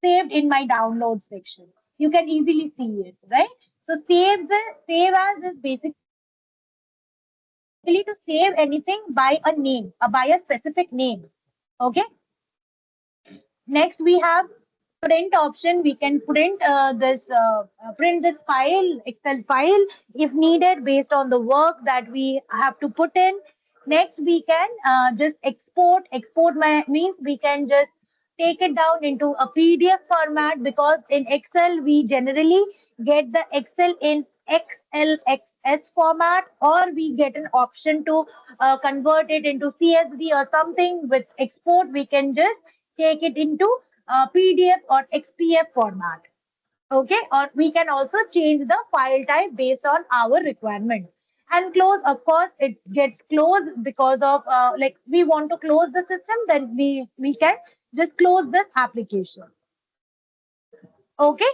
in my download section. You can easily see it, right? So save as is basically to save anything by a name, by a specific name. Okay. Next, we have print option. We can print this file, Excel file, if needed, based on the work that we have to put in. Next, we can just export. Means we can just take it down into a PDF format, because in Excel we generally get the Excel in XLXS format, or we get an option to convert it into CSV or something. With export, we can just take it into PDF or XPF format. Okay, or we can also change the file type based on our requirement. And close, of course, it gets closed because of like we want to close the system, then we can just close this application. Okay,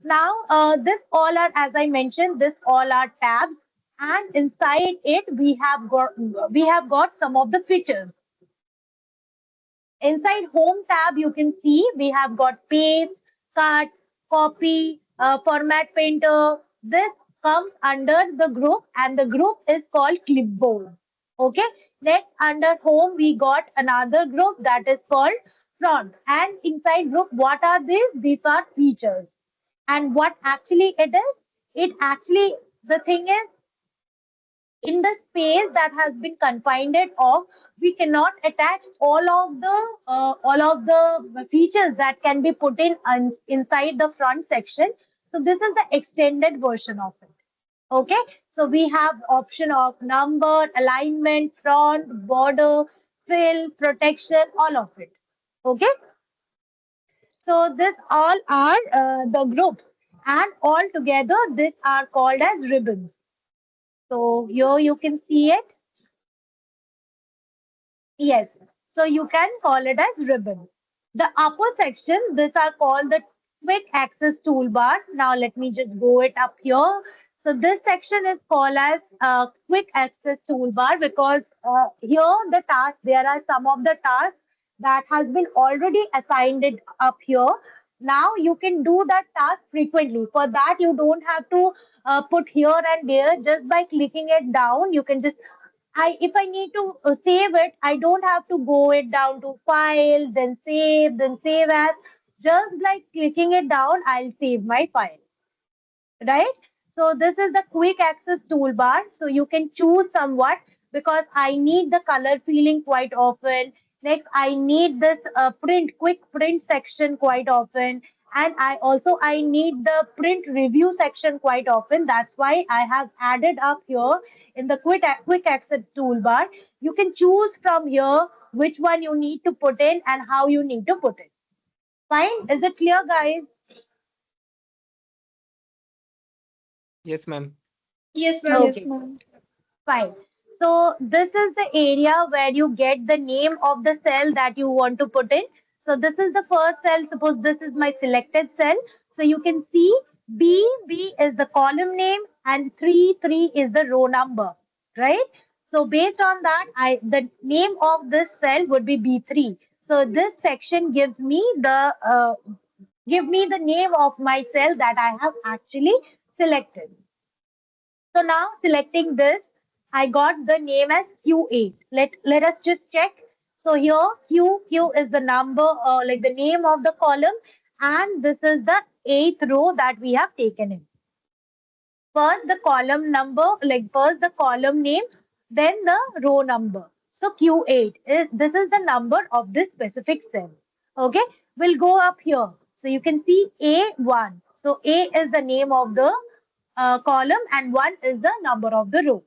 now this all are, as I mentioned, this all are tabs, and inside it we have got some of the features. Inside home tab, you can see we have got paste, cut, copy, format painter. This comes under the group, and the group is called clipboard. Okay. Next, under home, we got another group that is called front. And inside group, what are these? These are features. And what actually it is? It actually, the thing is, in the space that has been confined of, we cannot attach all of the features that can be put in inside the front section. So this is the extended version of it. Okay, so we have option of number, alignment, font, border, fill, protection, all of it. Okay, so this all are the groups, and all together these are called as ribbons. So here you can see it. Yes, so you can call it as ribbon. The upper section, these are called the quick access toolbar. Now let me just go it up here. So this section is called as quick access toolbar because here the task, there are some of the tasks that has been already assigned it up here. Now you can do that task frequently. For that, you don't have to put here and there. Just by clicking it down, you can just if I need to save it, I don't have to go it down to file, then save as. Just like clicking it down, I'll save my file, right? So this is the quick access toolbar. So you can choose somewhat because I need the color feeling quite often. Next, I need this quick print section quite often. And I need the print review section quite often. That's why I have added up here in the quick access toolbar. You can choose from here which one you need to put in and how you need to put it. Fine? Is it clear, guys? Yes, ma'am. Yes, ma'am. Okay. Fine. So this is the area where you get the name of the cell that you want to put in. So this is the first cell. Suppose this is my selected cell. So you can see B is the column name and 3 is the row number, right? So based on that, the name of this cell would be B3. So this section give me the name of my cell that I have actually selected. So now selecting this, I got the name as Q8. Let us just check. So here Q is the number, like the name of the column, and this is the eighth row that we have taken in. First the column number, like first the column name, then the row number. So Q8 is this is the number of this specific cell. Okay, we'll go up here. So you can see A1. So A is the name of the column and 1 is the number of the row.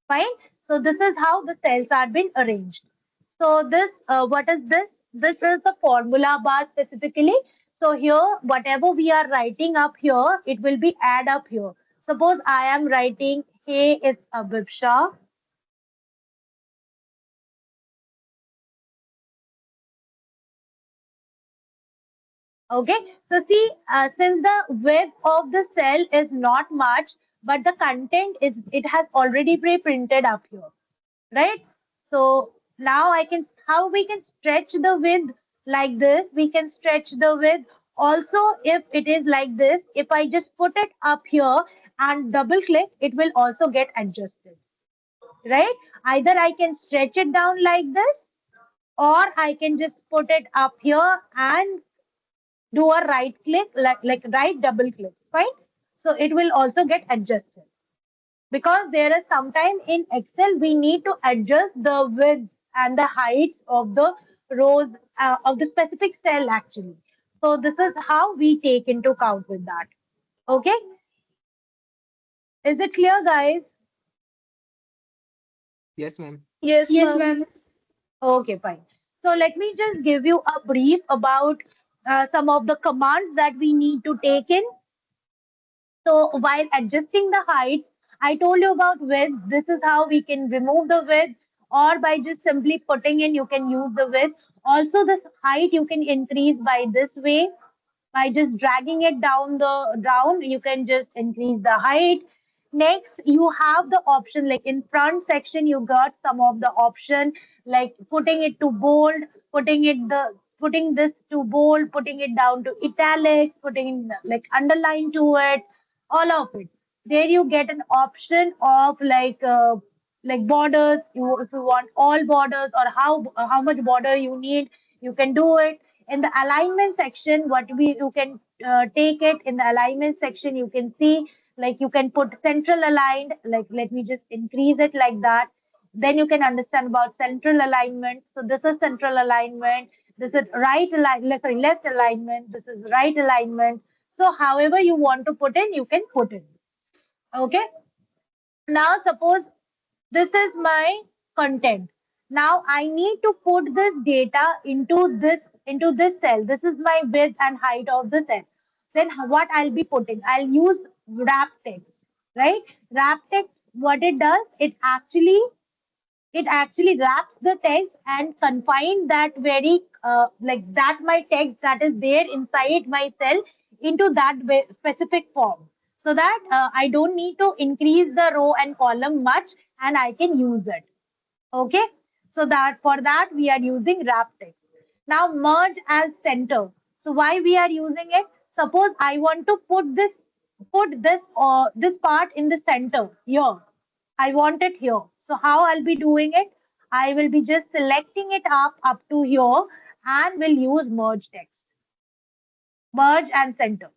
Fine. So this is how the cells are been arranged. So this, what is this? This is the formula bar specifically. So here, whatever we are writing up here, it will be add up here. Suppose I am writing, hey, it's Abhipsha. Okay. So see, since the width of the cell is not much, but the content is, it has already pre-printed up here, right? So now I can, how we can stretch the width like this, we can stretch the width. Also, if it is like this, if I just put it up here and double click, it will also get adjusted, right? Either I can stretch it down like this, or I can just put it up here and do a right click, like right double click, fine? So it will also get adjusted because there is sometime in Excel we need to adjust the width and the heights of the rows of the specific cell actually. So this is how we take into account with that. Okay, is it clear, guys? Yes, ma'am. Yes, ma'am. Okay, fine. So let me just give you a brief about some of the commands that we need to take in. So while adjusting the heights, I told you about width. This is how we can remove the width, or by just simply putting in, you can use the width. Also, this height you can increase by this way, by just dragging it down, you can just increase the height. Next, you have the option, like in front section you got some of the option, like putting it to bold, putting this to bold, putting it down to italics, putting in like underline to it, all of it. There you get an option of like borders. You, if you want all borders, or how much border you need, you can do it. In the alignment section, what we you can take it in the alignment section, you can see, like you can put central aligned, like let me just increase it like that. Then you can understand about central alignment. So this is central alignment, this is right alignment, sorry, left alignment, this is right alignment. So however you want to put in, you can put in. Okay. Now suppose this is my content. Now I need to put this data into this cell. This is my width and height of the cell. Then what I'll be putting? I'll use wrap text, right? Wrap text, what it does, it actually wraps the text and confine that very like that my text that is there inside my cell into that specific form, so that I don't need to increase the row and column much, and I can use it. Okay, so that for that we are using wrap text. Now merge as center. So why we are using it? Suppose I want to put this part in the center here. I want it here. So how I'll be doing it? I will be just selecting it up to here, and will use merge text, merge and center.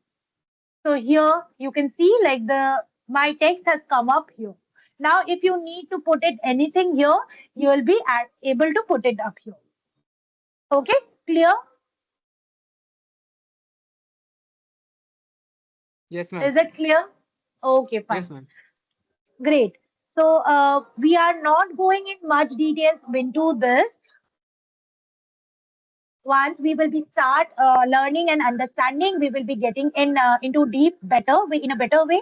So here you can see like the my text has come up here. Now if you need to put it anything here, you will be able to put it up here. Okay, clear? Yes, ma'am. Is it clear? Okay, Yes, fine. ma'am. Great. So we are not going in much details into this. Once we will be start learning and understanding, we will be getting into deep better way, in a better way.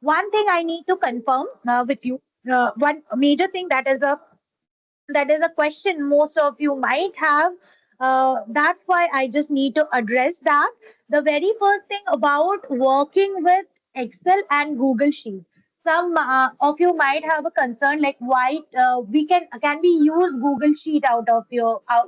One thing I need to confirm with you, one major thing, that is a question most of you might have. That's why I just need to address that. The very first thing about working with Excel and Google Sheet. Some of you might have a concern like why we can we use Google Sheet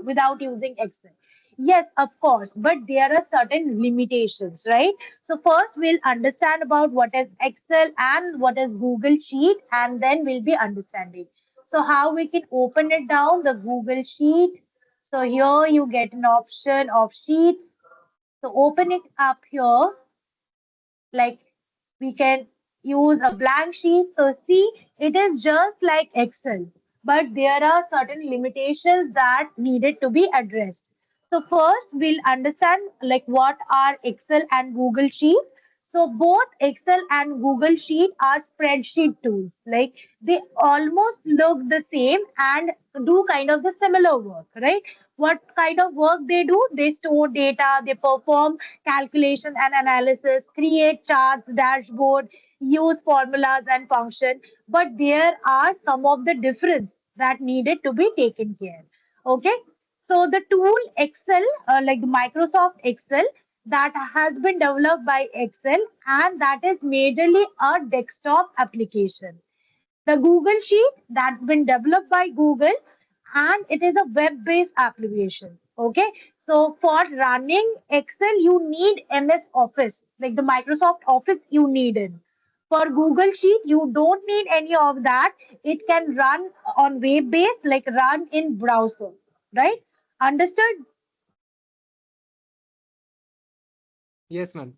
without using Excel? Yes, of course, but there are certain limitations, right? So first we'll understand about what is Excel and what is Google Sheet, and then we'll be understanding. So how we can open it down, the Google Sheet. So here you get an option of sheets. So open it up here, like we can use a blank sheet. So see, it is just like Excel, but there are certain limitations that needed to be addressed. So first we'll understand like what are Excel and Google Sheet. So both Excel and Google Sheet are spreadsheet tools. Like they almost look the same and do kind of the similar work, right? What kind of work they do? They store data, they perform calculation and analysis, create charts, dashboard, use formulas and function. But there are some of the difference that needed to be taken care. Okay. So the tool Excel, like the Microsoft Excel, that has been developed by Excel, and that is majorly a desktop application. The Google Sheet, that's been developed by Google, and it is a web-based application. Okay, so for running Excel, you need MS Office, like the Microsoft Office you need it. For Google Sheet, you don't need any of that. It can run on web-based, like run in browser, right? Understood? Yes, ma'am.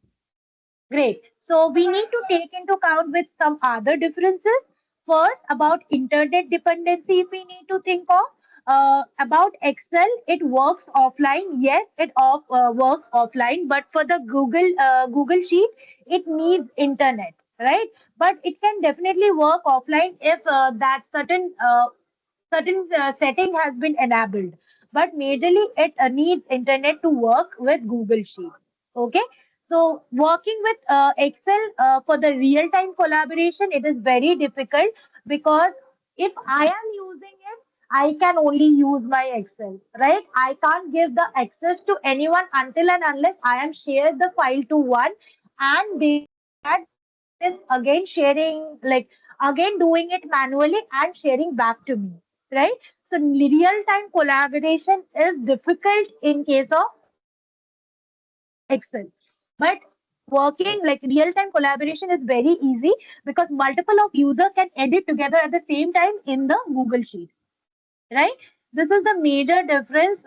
Great. So we need to take into account with some other differences. First, about internet dependency, if we need to think of. About Excel, it works offline. Yes, it works offline, but for the Google Sheet, it needs internet, right? But it can definitely work offline if that certain setting has been enabled. But majorly, it needs internet to work with Google Sheet. Okay. So working with Excel for the real-time collaboration, it is very difficult because if I am using it, I can only use my Excel, right? I can't give the access to anyone until and unless I am shared the file to one, and based on that, the person is again sharing, like again doing it manually and sharing back to me, right? So real-time collaboration is difficult in case of Excel. But working like real-time collaboration is very easy because multiple of user can edit together at the same time in the Google Sheet, right? This is the major difference,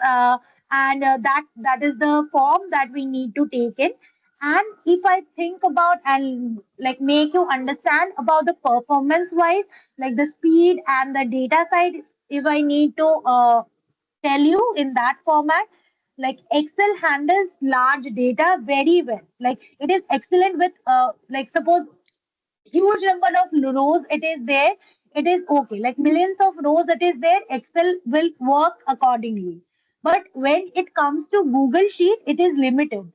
and that is the form that we need to take in. And if I think about and like make you understand about the performance wise, like the speed and the data side, if I need to tell you in that format, like Excel handles large data very well. Like it is excellent with like suppose huge number of rows it is there, it is okay. Like millions of rows it is there, Excel will work accordingly. But when it comes to Google Sheet, it is limited,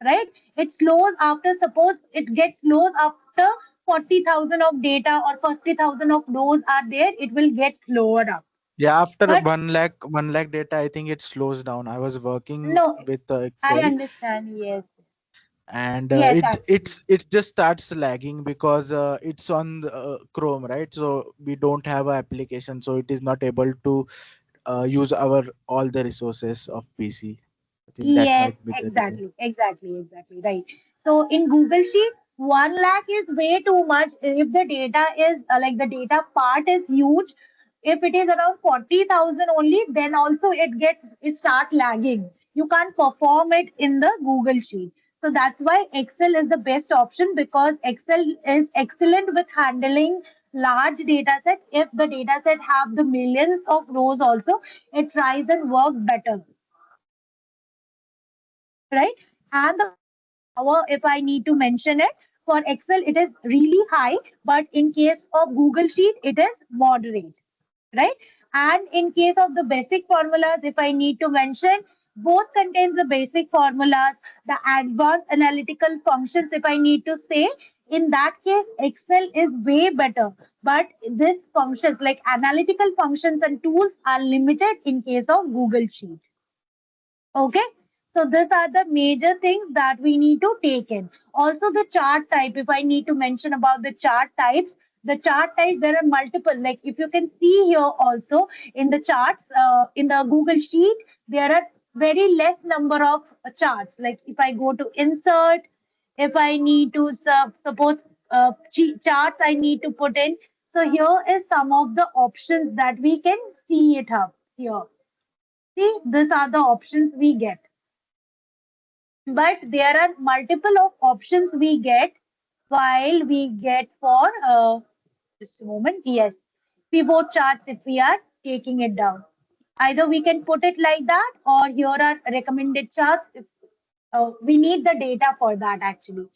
right? It slows after, suppose it gets slows after 40,000 of data or 40,000 of rows are there, it will get slower up. Yeah, after But 1 lakh data, I think it slows down. I was working no, with I Excel, understand. Yes, and yes, it actually. it just starts lagging because it's on the, Chrome, right? So we don't have a application, so it is not able to use our all the resources of PC. I think that Yes, might be the reason. exactly, exactly, exactly. Right. So in Google Sheet, 1 lakh is way too much. If the data is like the data part is huge, if it is around 40,000 only, then also it start lagging. You can't perform it in the Google Sheet. So that's why Excel is the best option because Excel is excellent with handling large data set. If the data set have the millions of rows also, it tries and work better, right? And the processing power, if I need to mention it, for Excel, it is really high, but in case of Google Sheet, it is moderate, right? And in case of the basic formulas, if I need to mention, both contains the basic formulas, the advanced analytical functions, if I need to say, in that case, Excel is way better. But this functions like analytical functions and tools are limited in case of Google Sheet. Okay. So these are the major things that we need to take in. Also the chart type, if I need to mention about the chart types, there are multiple. Like if you can see here also in the charts, in the Google Sheet, there are very less number of charts. Like if I go to insert, if I need to suppose charts I need to put in. So here is some of the options that we can see it up here. See, these are the options we get. But there are multiple of options we get while we get for just a moment. Yes, pivot charts if we are taking it down. Either we can put it like that, or here are recommended charts. If we need the data for that actually.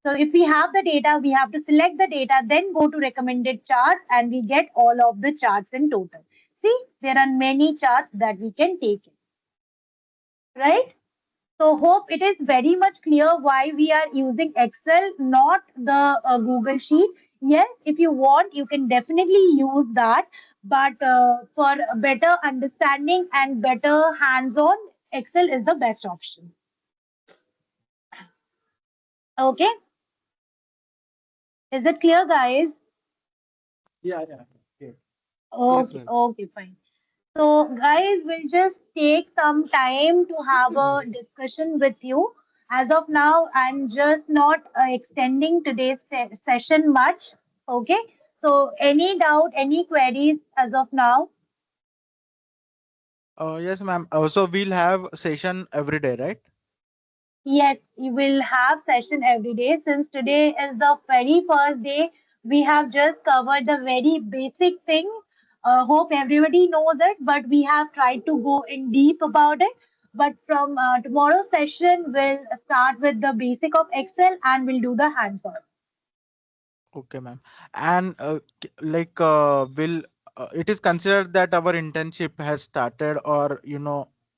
So if we have the data, we have to select the data, then go to recommended charts, and we get all of the charts in total. See, there are many charts that we can take it, right? So hope it is very much clear why we are using Excel, not the Google Sheet. Yes, if you want, you can definitely use that. But for better understanding and better hands-on, Excel is the best option. Okay, is it clear, guys? Yeah, yeah. Okay. Yes, Okay, ma'am. okay, fine. So, guys, we'll just take some time to have a discussion with you. As of now, I'm just not extending today's session much. Okay. So, any doubt, any queries as of now? Yes, ma'am. So we'll have session every day, right? Yes, you will have session every day. Since today is the very first day, we have just covered the very basic thing. Hope everybody knows it, but we have tried to go in deep about it. But from tomorrow's session, we'll start with the basic of Excel and we'll do the hands-on. Okay, ma'am. And will it is considered that our internship has started, or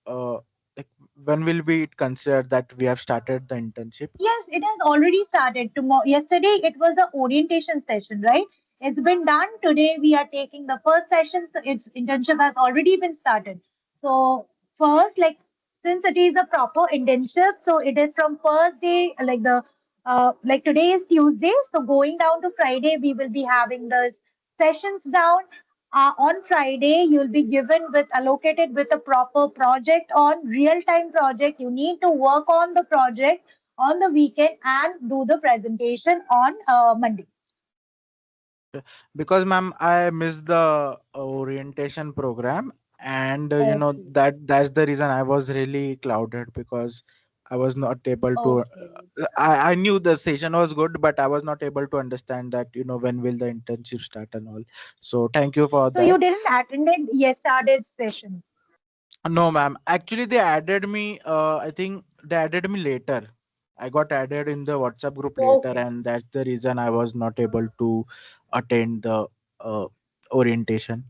uh, like when will we consider that we have started the internship? Yes, it has already started. Tomorrow, yesterday it was the orientation session, right? It's been done. Today we are taking the first session. So its internship has already been started. So first, like since it is a proper internship, so it is from first day, like today is Tuesday. So going down to Friday, we will be having the sessions down. On Friday, you'll be given with allocated with a proper project on real time project. You need to work on the project on the weekend and do the presentation on Monday. Because ma'am, I missed the orientation program, and Okay. that's the reason I was really clouded, because I was not able to. Okay. I knew the session was good, but I was not able to understand that when will the internship start and all. So thank you for So you that. didn't attended yesterday's session. No, ma'am. Actually, they added me. I think they added me later. I got added in the WhatsApp group later, Okay. and that's the reason I was not able to attend the uh, orientation.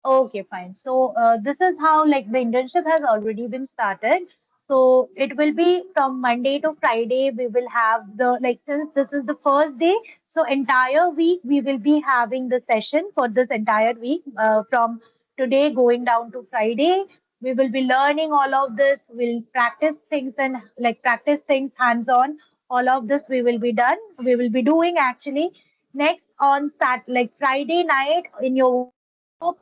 Okay, fine. So this is how like the internship has already been started. So it will be from Monday to Friday. We will have the like since this is the first day, so entire week we will be having the session for this entire week from today going down to Friday. We will be learning all of this. We'll practice things and like practice things hands on. All of this we will be done. We will be doing actually next on like Friday night in your work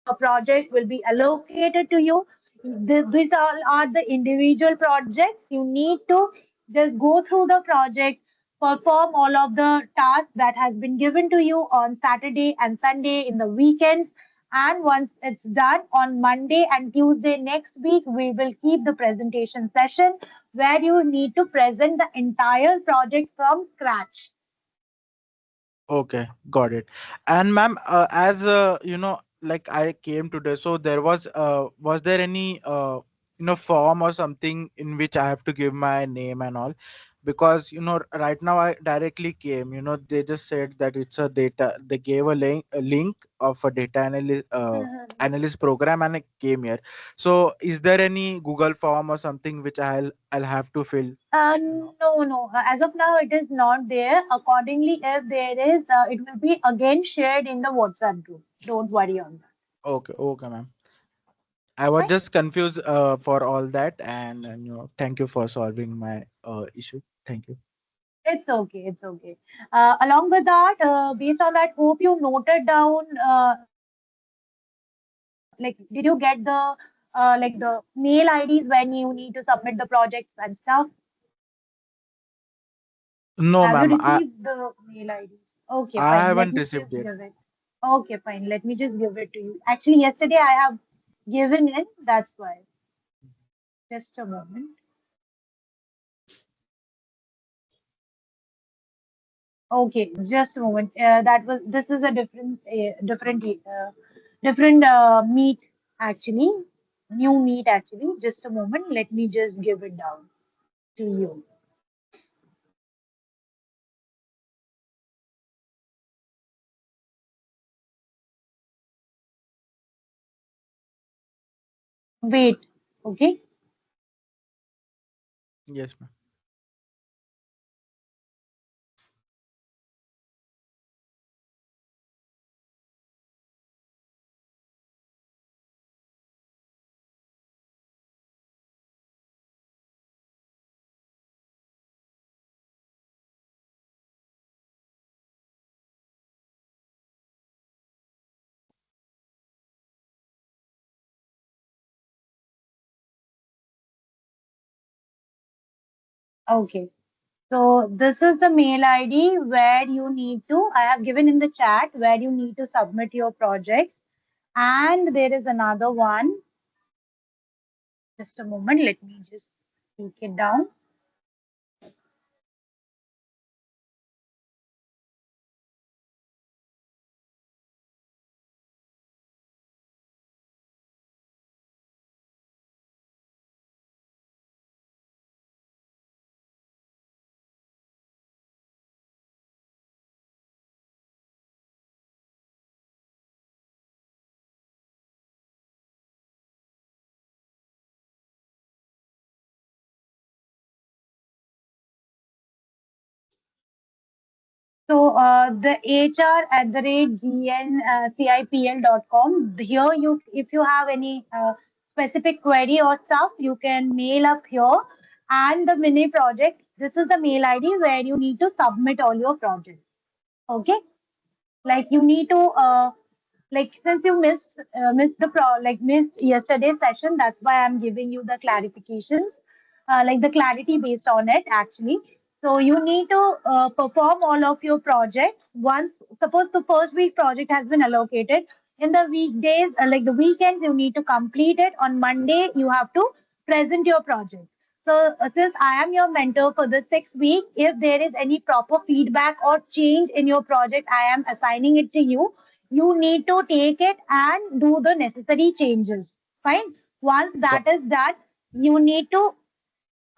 a project will be allocated to you. These all are the individual projects. You need to just go through the project, perform all of the tasks that has been given to you on Saturday and Sunday in the weekends. And once it's done on Monday and Tuesday next week, we will keep the presentation session where you need to present the entire project from scratch. Okay, got it. And ma'am, as like I came today, so was there any form or something in which I have to give my name and all? Because right now I directly came. They just said that it's a data. They gave a link of a data analyst analyst program, and I came here. So is there any Google form or something which I'll have to fill? No. No, no. As of now, it is not there. Accordingly, if there is, it will be again shared in the WhatsApp group. Don't worry on that. Okay, okay, ma'am. I was Fine. just confused for all that, and thank you for solving my issue. Thank you. It's okay. It's okay. Along with that, based on that, hope you noted down. Like, did you get the like the mail IDs when you need to submit the projects and stuff? No, Have you ma'am, received the mail IDs? Okay, I fine. Let haven't me received just it. give it. Okay, fine. Let me just give it to you. Actually, yesterday I have given it. That's why. Just a moment. Okay, just a moment. That was this is a different meet actually, new meet actually. Just a moment. Let me just give it down to you. Wait. Okay. Yes, ma'am. Okay. So this is the mail ID where you need to. I have given in the chat where you need to submit your projects, and there is another one. Just a moment. Let me just take it down. So the hr@gncipl.com. Here, if you have any specific query or stuff, you can mail up here. And the mini project, this is the mail ID where you need to submit all your projects. Okay, like you need to like since you missed missed yesterday's session, that's why I'm giving you the clarifications, like the clarity based on it actually. So you need to perform all of your projects once. Suppose the first week project has been allocated, in the weekdays, like the weekends, you need to complete it. On Monday you have to present your project. So, since I am your mentor for the 6 week, if there is any proper feedback or change in your project, I am assigning it to you. You need to take it and do the necessary changes. Fine. Once that Got is done, you need to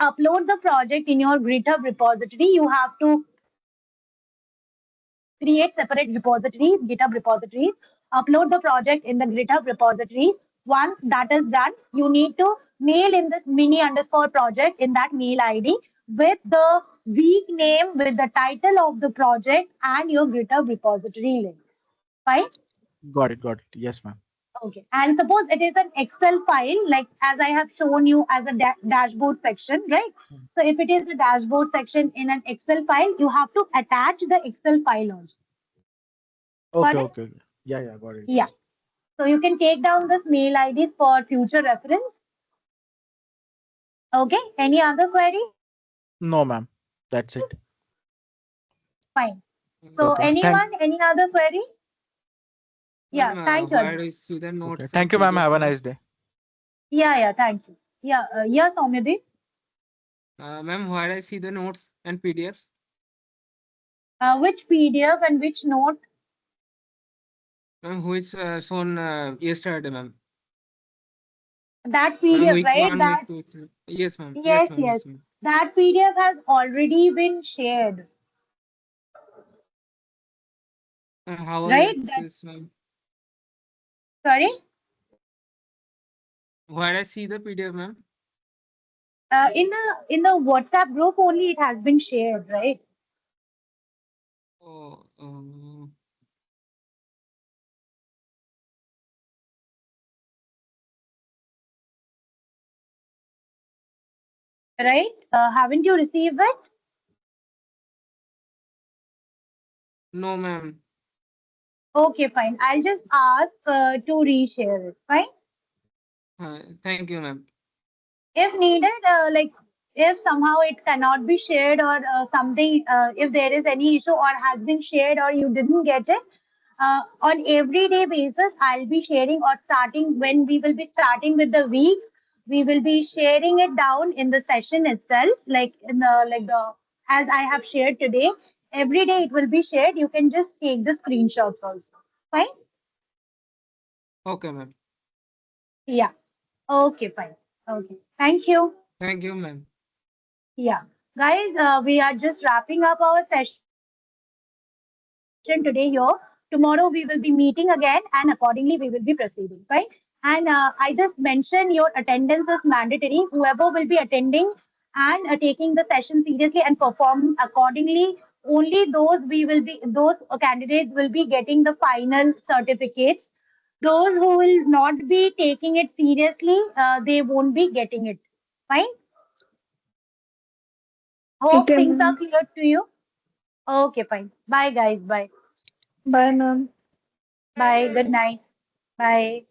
upload the project in your GitHub repository. You have to create separate repositories, GitHub repositories, upload the project in the GitHub repositories. Once that is done, you need to mail in this mini underscore project in that mail ID with the week name, with the title of the project and your GitHub repository link. Fine? got it. Got it. Yes, ma'am. Okay. And suppose it is an Excel file, like as I have shown you as a dashboard section, right? So if it is a dashboard section in an Excel file, you have to attach the Excel file also. Okay. Got it? Okay. Yeah. Yeah. Got it. Yeah. So you can take down this mail ID for future reference. Okay. Any other query? No, ma'am. That's it. Fine. So Okay. Thank. anyone, any other query? Ma'am, Yeah. Thank you. where do Aditi. you see the Okay. notes and Thank you, ma'am. PDF, Have a ma'am? nice day. Yeah. Yeah. Thank you. Yeah. Yes, Omidi. Ma'am, where I see the notes and PDFs? Which PDF and which note? Ma'am, who is shown yesterday, ma'am? That Ma'am, PDF, week right? one, week That two, three. Yes, ma'am. Yes, yes, ma'am. yes. Yes, ma'am. That PDF has already been shared, How will I right? That access, ma'am? sorry. Where I see the PDF, ma'am? In the WhatsApp group only it has been shared, right? Oh, Right? Haven't you received it? no, ma'am. Okay, fine. I'll just ask to reshare it. Fine. Thank you, ma'am. If needed, like if somehow it cannot be shared or something, if there is any issue or has been shared or you didn't get it, on everyday basis, I'll be sharing or starting when we will be starting with the weeks, we will be sharing it down in the session itself, like in the as I have shared today. Every day it will be shared. You can just take the screenshots also. Fine. Okay, ma'am. Yeah. Okay, fine. Okay. Thank you. Thank you, ma'am. Yeah. Guys, we are just wrapping up our session today here. Tomorrow we will be meeting again and accordingly we will be proceeding, right? And I just mentioned your attendance is mandatory. Whoever will be attending and taking the session seriously and performing accordingly, only those candidates will be getting the final certificates. Those who will not be taking it seriously, they won't be getting it. Fine. Hope Okay, things are ma'am. clear to you. Okay, fine. Bye, guys. Bye. Bye, ma'am. Bye. Good night. Bye.